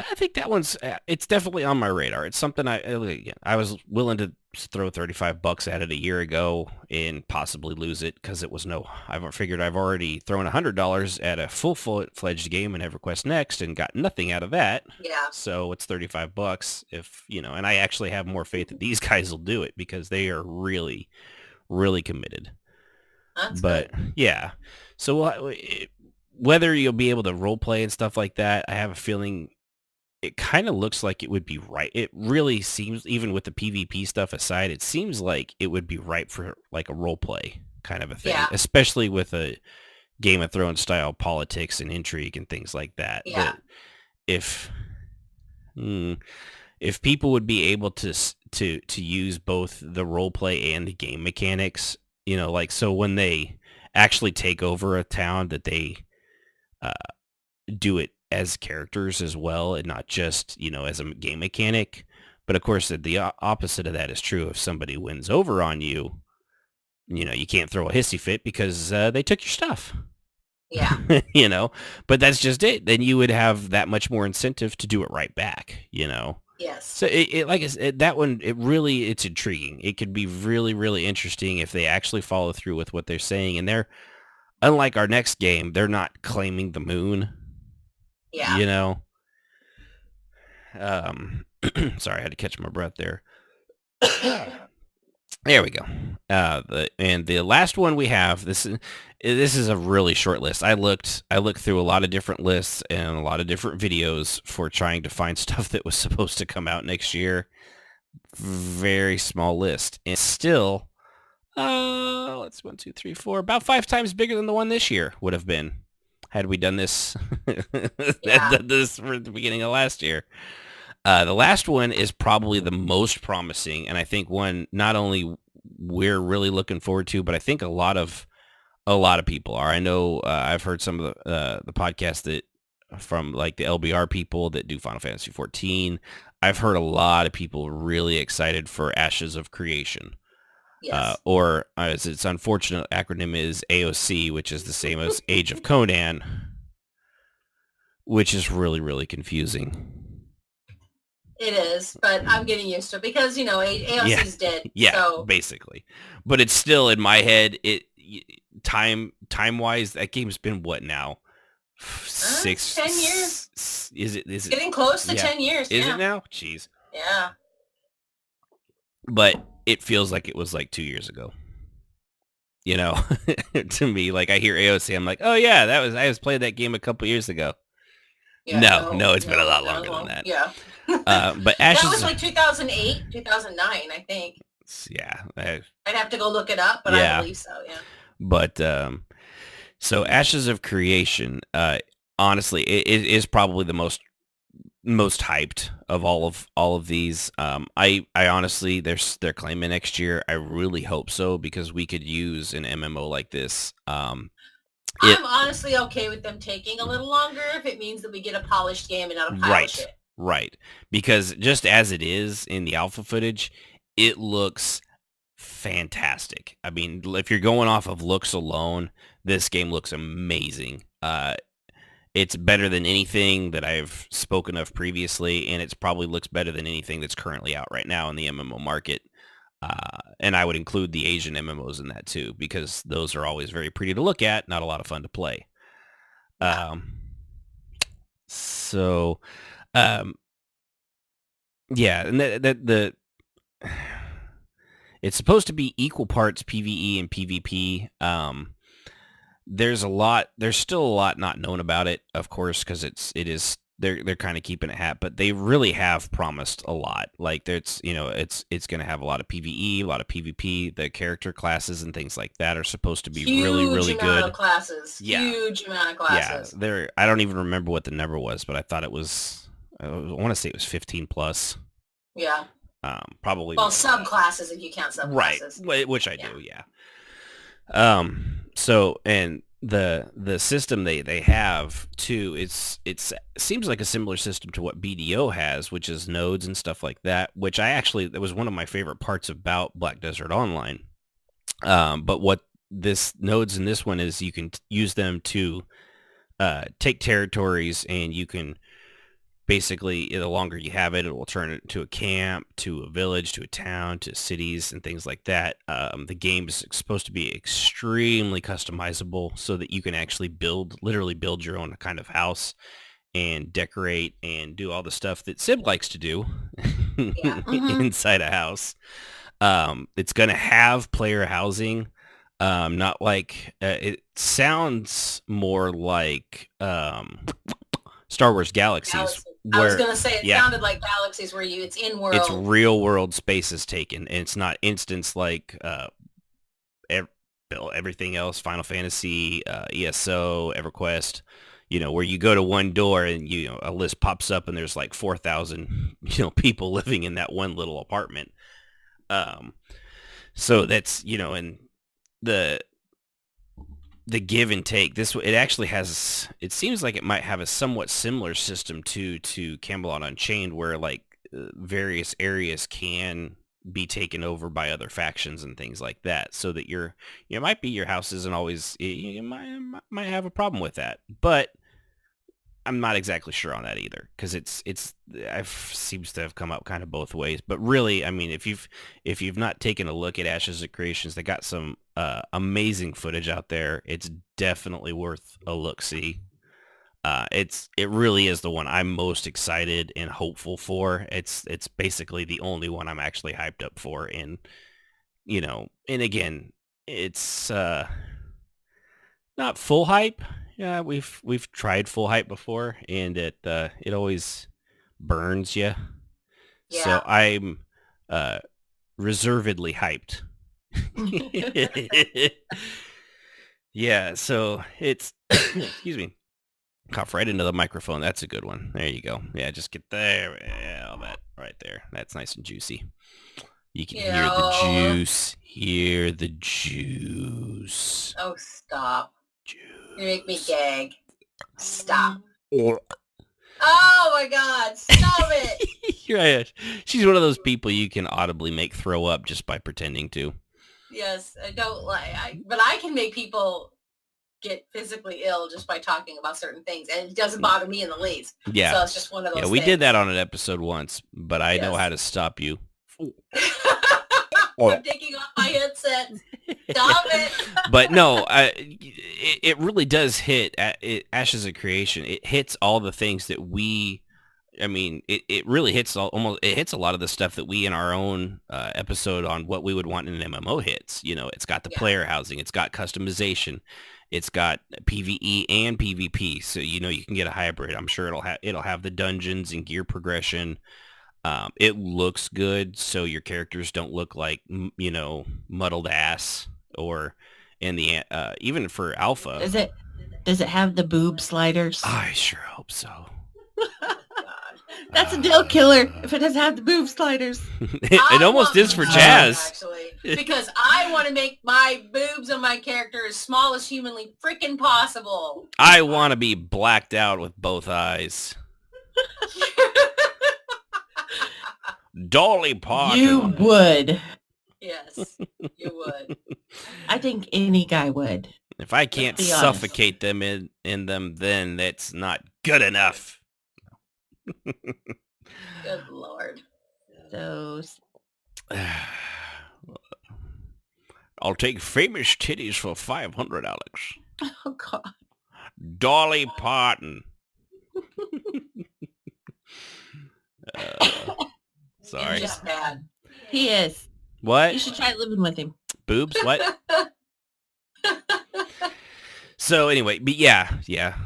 I think that one's, it's definitely on my radar. It's something I was willing to throw $35 at it a year ago and possibly lose it because I figured I've already thrown $100 at a full-fledged game in EverQuest Next and got nothing out of that. Yeah. So it's $35 if, and I actually have more faith that these guys will do it because they are really, really committed. That's good. Yeah. So whether you'll be able to role play and stuff like that, I have a feeling it kind of looks like it would be right. It really seems, even with the PvP stuff aside, it seems like it would be right for like a role play kind of a thing, especially with a Game of Thrones style politics and intrigue and things like that. Yeah. But if people would be able to use both the role play and the game mechanics, like, so when they actually take over a town, that they do it as characters as well and not just, as a game mechanic. But of course, the opposite of that is true. If somebody wins over on you, you can't throw a hissy fit because they took your stuff. Yeah. You know, but that's just it. Then you would have that much more incentive to do it right back, you know. Yes. So it like I said, that one, it's intriguing. It could be really, really interesting if they actually follow through with what they're saying. And they're, unlike our next game, they're not claiming the moon, Yeah. you know. Sorry, I had to catch my breath there. There we go. The last one we have, this is a really short list. I looked through a lot of different lists and a lot of different videos for trying to find stuff that was supposed to come out next year. Very small list, and still, let's 1, 2, 3, 4, about 5 times bigger than the one this year would have been had we done this this for the beginning of last year. The last one is probably the most promising, and I think one not only we're really looking forward to, but I think a lot of people are. I know I've heard some of the podcasts that from like the LBR people that do Final Fantasy 14. I've heard a lot of people really excited for Ashes of Creation. Yes. Or as its unfortunate acronym is AOC, which is the same as Age of Conan, which is really, really confusing. It is, but I'm getting used to it because, AOC's dead. Yeah, so. basically. But it's still in my head, time-wise, that game's been what now? 6, 10 years. Is it getting close to 10 years? Is it now? Jeez. Yeah. But it feels like it was like 2 years ago. You know, to me, like I hear AOC, I'm like, oh yeah, I was playing that game a couple years ago. Yeah, no, it's been a lot longer than that. Yeah. But Ashes, that was like 2008, 2009, I think. Yeah. I'd have to go look it up, but I believe so, yeah. But so Ashes of Creation, honestly, it is probably the most hyped of all of these. I honestly, they're claiming next year. I really hope so, because we could use an MMO like this. I'm honestly okay with them taking a little longer if it means that we get a polished game and not a pile of shit. Right. Because just as it is in the alpha footage, it looks fantastic. I mean, if you're going off of looks alone, this game looks amazing. It's better than anything that I've spoken of previously, and it probably looks better than anything that's currently out right now in the MMO market. And I would include the Asian MMOs in that too, because those are always very pretty to look at, not a lot of fun to play. Yeah, and the it's supposed to be equal parts PvE and PvP. There's still a lot not known about it, of course, because they're kind of keeping it hat, but they really have promised a lot. Like it's going to have a lot of PvE, a lot of PvP. The character classes and things like that are supposed to be really, really good. Huge amount of classes. Yeah. Huge amount of classes. Yeah, I don't even remember what the number was, but I thought it was, I want to say it was 15 plus. Yeah. Probably. Well, subclasses if you count subclasses. Right, which I do, yeah. So, and the system they have too, it seems like a similar system to what BDO has, which is nodes and stuff like that, which that was one of my favorite parts about Black Desert Online. But what this nodes in this one is, you can use them to take territories, and you can basically, the longer you have it, it will turn it to a camp, to a village, to a town, to cities and things like that. The game is supposed to be extremely customizable, so that you can actually literally build your own kind of house and decorate and do all the stuff that Sib likes to do inside a house. It's going to have player housing. Not like, it sounds more like Star Wars Galaxies. I was going to say, it sounded like Galaxies where it's in world. It's real world spaces taken, and it's not instance like everything else, Final Fantasy, ESO, EverQuest, where you go to one door and a list pops up and there's like 4,000 people living in that one little apartment. So that's, and the give and take. It actually has, it seems like it might have a somewhat similar system to Camelot Unchained, where like various areas can be taken over by other factions and things like that, so that might be your house isn't always, you might have a problem with that, but I'm not exactly sure on that either, because it seems to have come up kind of both ways. But really, I mean, if you've not taken a look at Ashes of Creations, they got some amazing footage out there. It's definitely worth a look-see. It really is the one I'm most excited and hopeful for. It's basically the only one I'm actually hyped up for, and and again, it's not full hype. Yeah, we've tried full hype before, and it always burns you. Yeah. So I'm reservedly hyped. Yeah, so it's excuse me. Cough right into the microphone. That's a good one. There you go. Yeah, just get there. Yeah, all that right there. That's nice and juicy. You can hear the juice. Hear the juice. Oh, stop. Juice. You make me gag. Stop. Oh my God, stop it. You're right. She's one of those people you can audibly make throw up just by pretending to. Yes, I don't but I can make people get physically ill just by talking about certain things, and it doesn't bother me in the least. Yeah. So it's just one of those we things. did that on an episode once, but I know how to stop you. I'm taking off my headset. Stop it. But no, it really does hit Ashes of Creation. It hits all the things that it really hits it hits a lot of the stuff that we in our own episode on what we would want in an MMO hits. It's got the player housing, it's got customization, it's got PvE and PvP. So you can get a hybrid. I'm sure it'll have the dungeons and gear progression. It looks good, so your characters don't look like muddled ass. Or in the even for alpha. Does it have the boob sliders? I sure hope so. That's a deal killer if it doesn't have the boob sliders. It almost is for Jazz. Actually, because I want to make my boobs on my character as small as humanly freaking possible. I want to be blacked out with both eyes. Dolly Parton. You would. Yes, you would. I think any guy would. If I can't suffocate them in them, then that's not good enough. Good Lord. Those. I'll take famous titties for $500, Alex. Oh, God. Dolly Parton. Sorry. He's just bad. He is. What? You should try living with him. Boobs? What? So anyway, but yeah,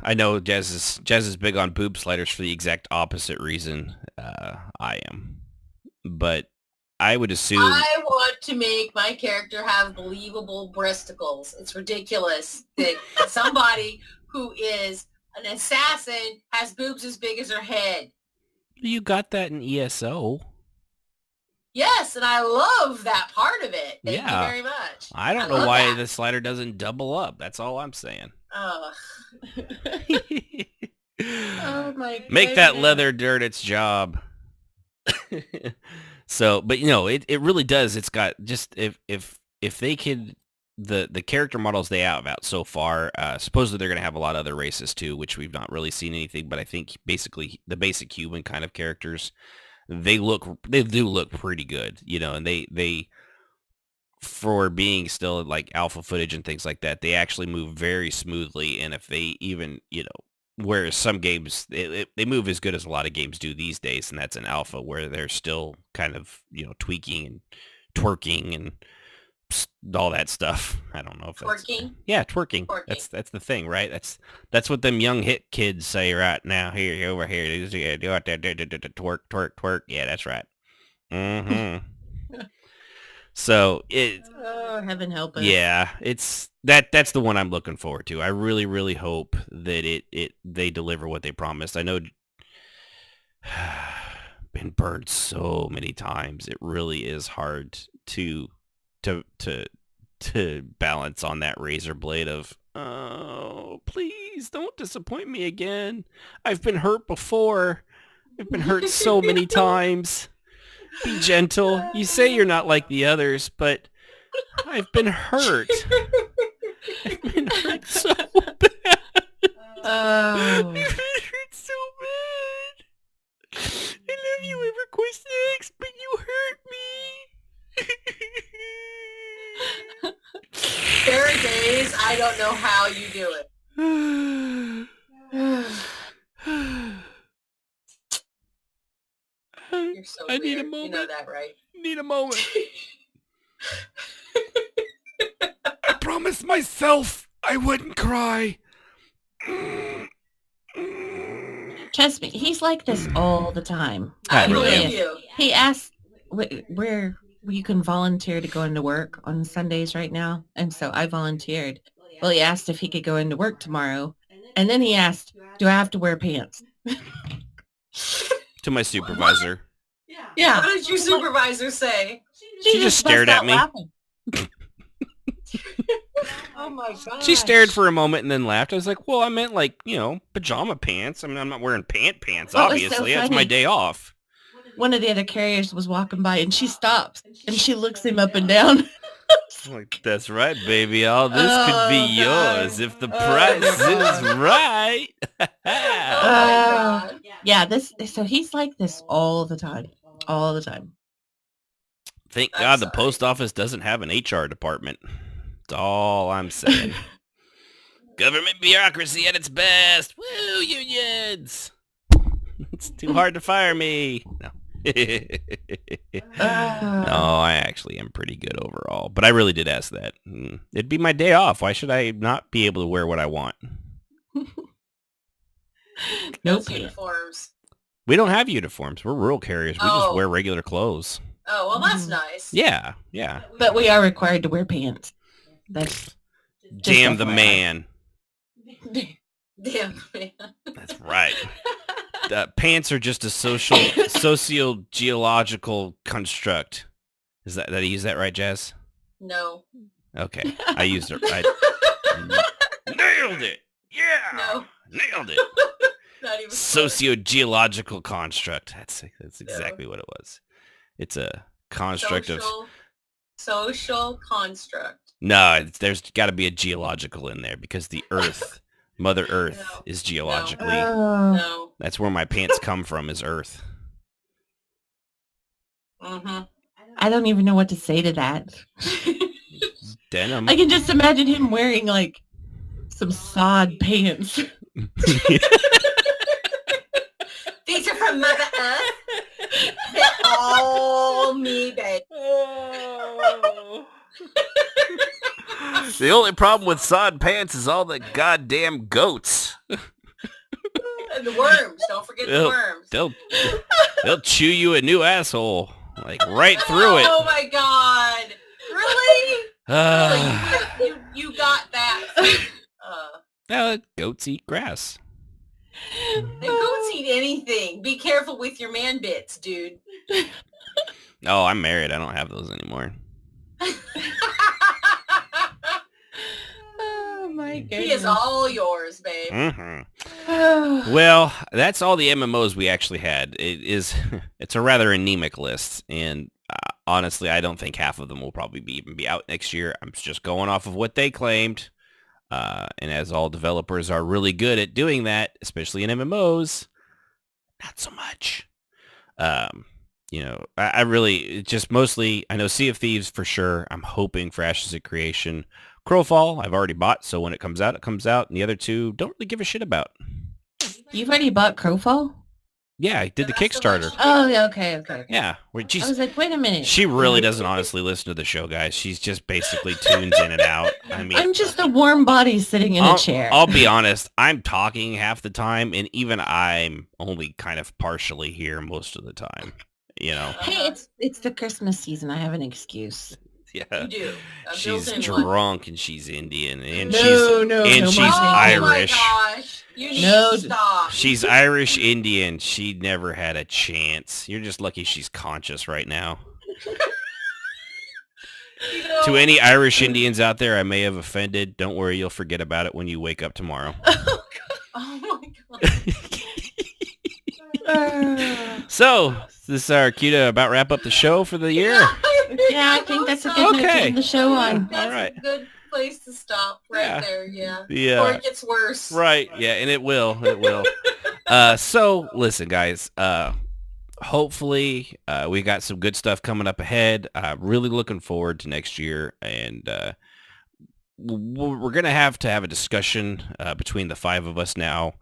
I know Jazz is big on boob sliders for the exact opposite reason I am. But I would assume I want to make my character have believable breasticles. It's ridiculous that somebody who is an assassin has boobs as big as her head. you got that in ESO. Yes, and I love that part of it. Thank you Yeah. very much. I don't know why the slider doesn't double up. That's all I'm saying. Oh, Oh, my Make that goodness. leather dirt its job. So, but it really does. It's got just if they could the character models they have out so far. Supposedly they're gonna have a lot of other races too, which we've not really seen anything. But I think basically the basic human kind of characters, they do look pretty good, and they for being still like alpha footage and things like that, they actually move very smoothly. And if they even, whereas some games, they move as good as a lot of games do these days, and that's an alpha where they're still kind of, tweaking and twerking and all that stuff. I don't know if that's... twerking? Yeah, twerking. That's the thing, right? That's what them young hit kids say right now. Here, over here. Do it. Twerk, twerk, twerk. Yeah, that's right. Mm-hmm. So Oh, heaven help us. yeah, that's the one I'm looking forward to. I really, really hope that they deliver what they promised. I know been burned so many times. It really is hard to balance on that razor blade of, oh, please don't disappoint me again. I've been hurt before. I've been hurt so many times. Be gentle. You say you're not like the others, but I've been hurt. I've been hurt so bad. Oh. I've been hurt so bad. I love you, EverQuest X, but you hurt me. There are days I don't know how you do it. You're so I weird. need a moment. You know that, right? Need a moment. I promised myself I wouldn't cry. Trust me, he's like this all the time. I I really believe am. you. He asked where you can volunteer to go into work on Sundays right now, and so I volunteered. Well, he asked if he could go into work tomorrow, and then he asked, "Do I have to wear pants?" To my supervisor. Yeah. What did your supervisor say? She just stared at bust me. out laughing. Oh my god. She stared for a moment and then laughed. I was like, well, I meant like, pajama pants. I mean, I'm not wearing pants, What was so obviously. That's funny? my day off. One of the other carriers was walking by, and she stops, and she looks him up and down. I'm like, that's right, baby. All this could be Oh, God. yours if the Oh, price God. is right. Oh my god. Yeah, so he's like this all the time. All the time. Thank I'm God the sorry. post office doesn't have an HR department. That's all I'm saying. Government bureaucracy at its best. Woo, unions. It's too hard to fire me. No. No, I actually am pretty good overall. But I really did ask that. It'd be my day off. Why should I not be able to wear what I want? Nope. Those uniforms. We don't have uniforms. We're rural carriers. We just Oh. wear regular clothes. Oh, well, that's nice. Yeah. But we are required to wear pants. That's Damn the FYI. man. Damn, man. That's right. Pants are just a socio-geological construct. Is that I use that right, Jazz? No. Okay, I used it. I nailed it. Yeah, No. nailed it. Not even close. Socio-geological construct. That's exactly what it was. It's a construct of Social construct. no. There's got to be a geological in there because the Earth, Mother Earth, No. is geologically. No. That's where my pants come from. Is Earth. Mm-hmm. I don't even know what to say to that. Denim. I can just imagine him wearing like some sod pants. These are from Mother Earth. They're all me, babe. The only problem with sod pants is all the goddamn goats. And the worms. Don't forget the They'll- worms. They'll chew you a new asshole, like right through it. Oh my god. Really? Ah. You got that. Goats eat grass. The goats eat anything. Be careful with your man bits, dude. Oh, I'm married. I don't have those anymore. Oh my goodness. He is all yours, babe. Mhm. Well, that's all the MMOs we actually had. It's a rather anemic list, and honestly, I don't think half of them will probably even be out next year. I'm just going off of what they claimed, and as all developers are really good at doing that, especially in MMOs, not so much. I really just mostly I know Sea of Thieves for sure. I'm hoping for Ashes of Creation. Crowfall, I've already bought, so when it comes out, it comes out. And the other two, don't really give a shit about. You've already bought Crowfall? Yeah, I did the That's the Kickstarter. one Oh, yeah, okay. Yeah, I was like, wait a minute. she really doesn't honestly listen to the show, guys. She's just basically tunes in and out. I mean, I'm just a warm body sitting in a chair. I'll be honest. I'm talking half the time, and even I'm only kind of partially here most of the time. Hey, it's the Christmas season. I have an excuse. Yeah. You do. A She's built-in one. drunk and she's Indian and No, she's my Irish. Oh my gosh. You need No. to stop. She's Irish Indian. She never had a chance. You're just lucky she's conscious right now. You know, To any Irish Indians out there I may have offended, don't worry, you'll forget about it when you wake up tomorrow. oh my god. So, this our cue to about wrap up the show for the year? Yeah, I think that's a good note to end the show on. That's All right. a good place to stop there, yeah. Yeah. Before it gets worse. Right, yeah, and it will. So, listen, guys, hopefully we got some good stuff coming up ahead. Really looking forward to next year, and we're going to have a discussion between the 5 of us now.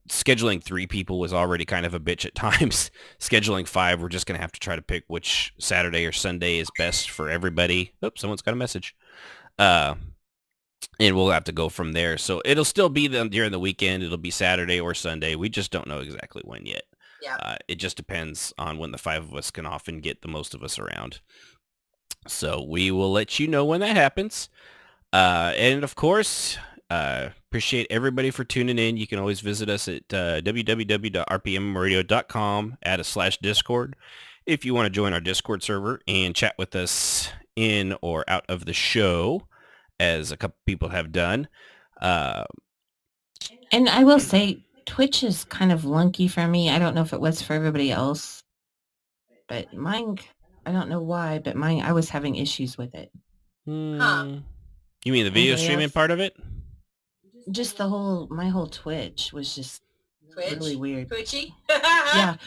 Scheduling 3 people was already kind of a bitch at times. Scheduling 5, we're just going to have to try to pick which Saturday or Sunday is best for everybody. Oops, someone's got a message. And we'll have to go from there. So it'll still be during the weekend. It'll be Saturday or Sunday. We just don't know exactly when yet. Yeah. It just depends on when the 5 of us can often get the most of us around. So we will let you know when that happens. And of course, appreciate everybody for tuning in. You can always visit us at www.rpmmradio.com, add a /Discord if you want to join our Discord server and chat with us in or out of the show, as a couple people have done. And I will say, Twitch is kind of lunky for me. I don't know if it was for everybody else, but mine, I don't know why, but mine, I was having issues with it. You mean the video Anybody streaming else? part of it? Just my whole Twitch was just really weird. Twitchy? Yeah.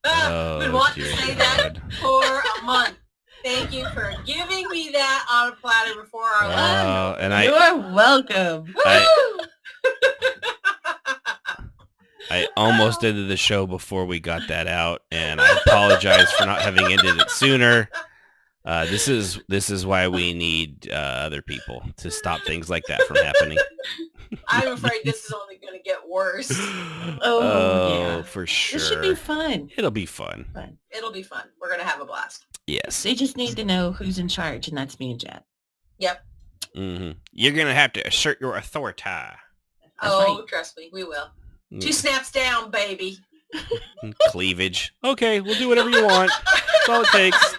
Been wanting to say that for a month. Thank you for giving me that on a platter before our live. And You're welcome. I almost ended the show before we got that out, and I apologize for not having ended it sooner. This is why we need other people to stop things like that from happening. I'm afraid this is only going to get worse. Yeah. For sure. This should be fun. It'll be fun. It'll be fun. We're going to have a blast. Yes. They just need to know who's in charge, and that's me and Jet. Yep. Mm-hmm. You're going to have to assert your authority. right. Trust me, we will. 2 snaps down, baby. Cleavage. Okay, we'll do whatever you want. That's all it takes.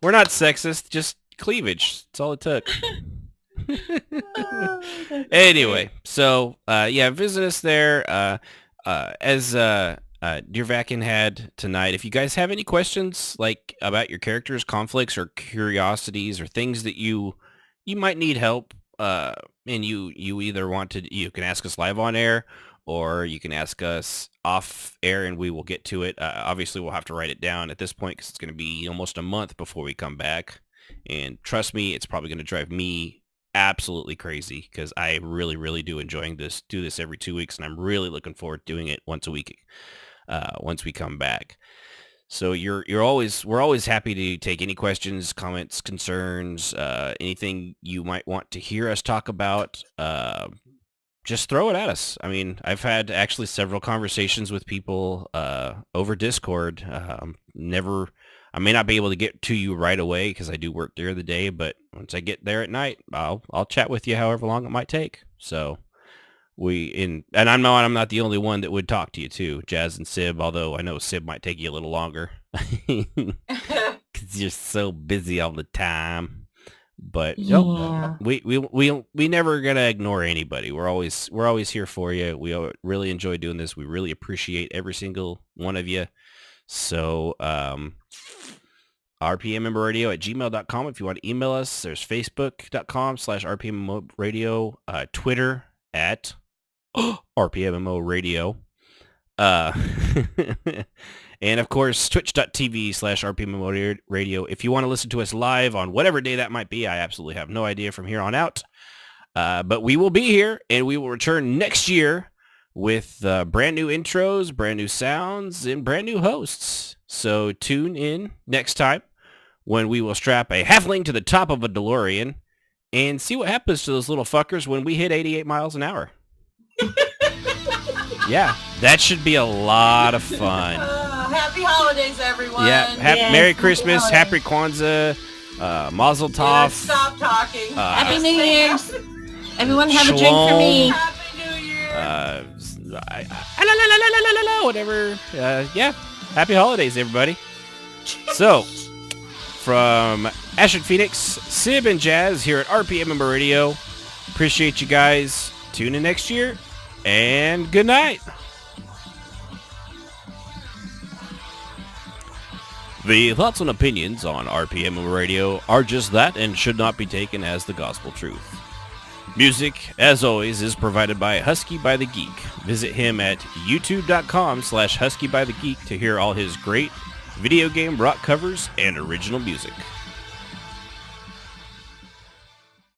We're not sexist, just cleavage. That's all it took. Anyway, so visit us there. As Dear Vakin had tonight. If you guys have any questions like about your characters, conflicts, or curiosities, or things that you might need help, and you either you can ask us live on air, or you can ask us off air and we will get to it. Obviously, we'll have to write it down at this point because it's going to be almost a month before we come back. And trust me, it's probably going to drive me absolutely crazy because I really, really do do this every 2 weeks, and I'm really looking forward to doing it once a week once we come back. So we're always happy to take any questions, comments, concerns, anything you might want to hear us talk about. Just throw it at us. I mean, I've had actually several conversations with people over Discord. I may not be able to get to you right away because I do work during the day, but once I get there at night, I'll chat with you however long it might take. So and I'm not the only one that would talk to you too, Jazz and Sib, although I know Sib might take you a little longer because you're so busy all the time. But Yeah. we never gonna ignore anybody. We're always here for you. We really enjoy doing this. We really appreciate every single one of you. So RPMMORadio@gmail.com if you want to email us. There's Facebook.com/RPMMORadio, Twitter at RPMMORadio. And of course, twitch.tv/RPMMORadio. If you want to listen to us live on whatever day that might be, I absolutely have no idea from here on out. But we will be here, and we will return next year with brand new intros, brand new sounds, and brand new hosts. So tune in next time when we will strap a halfling to the top of a DeLorean and see what happens to those little fuckers when we hit 88 miles an hour. Yeah, that should be a lot of fun. Happy holidays, everyone. Yeah, Merry Christmas, Happy Kwanzaa, Mazel Tov. Stop talking. Happy New Year's. Everyone have a drink for me. Happy New Year. Whatever. Happy holidays, everybody. So, from Ash and Phoenix, Sib and Jazz here at RPMMORadio. Appreciate you guys. Tune in next year, and good night. The thoughts and opinions on RPMMORadio are just that and should not be taken as the gospel truth. Music, as always, is provided by Husky by the Geek. Visit him at youtube.com/HuskyByTheGeek to hear all his great video game rock covers and original music.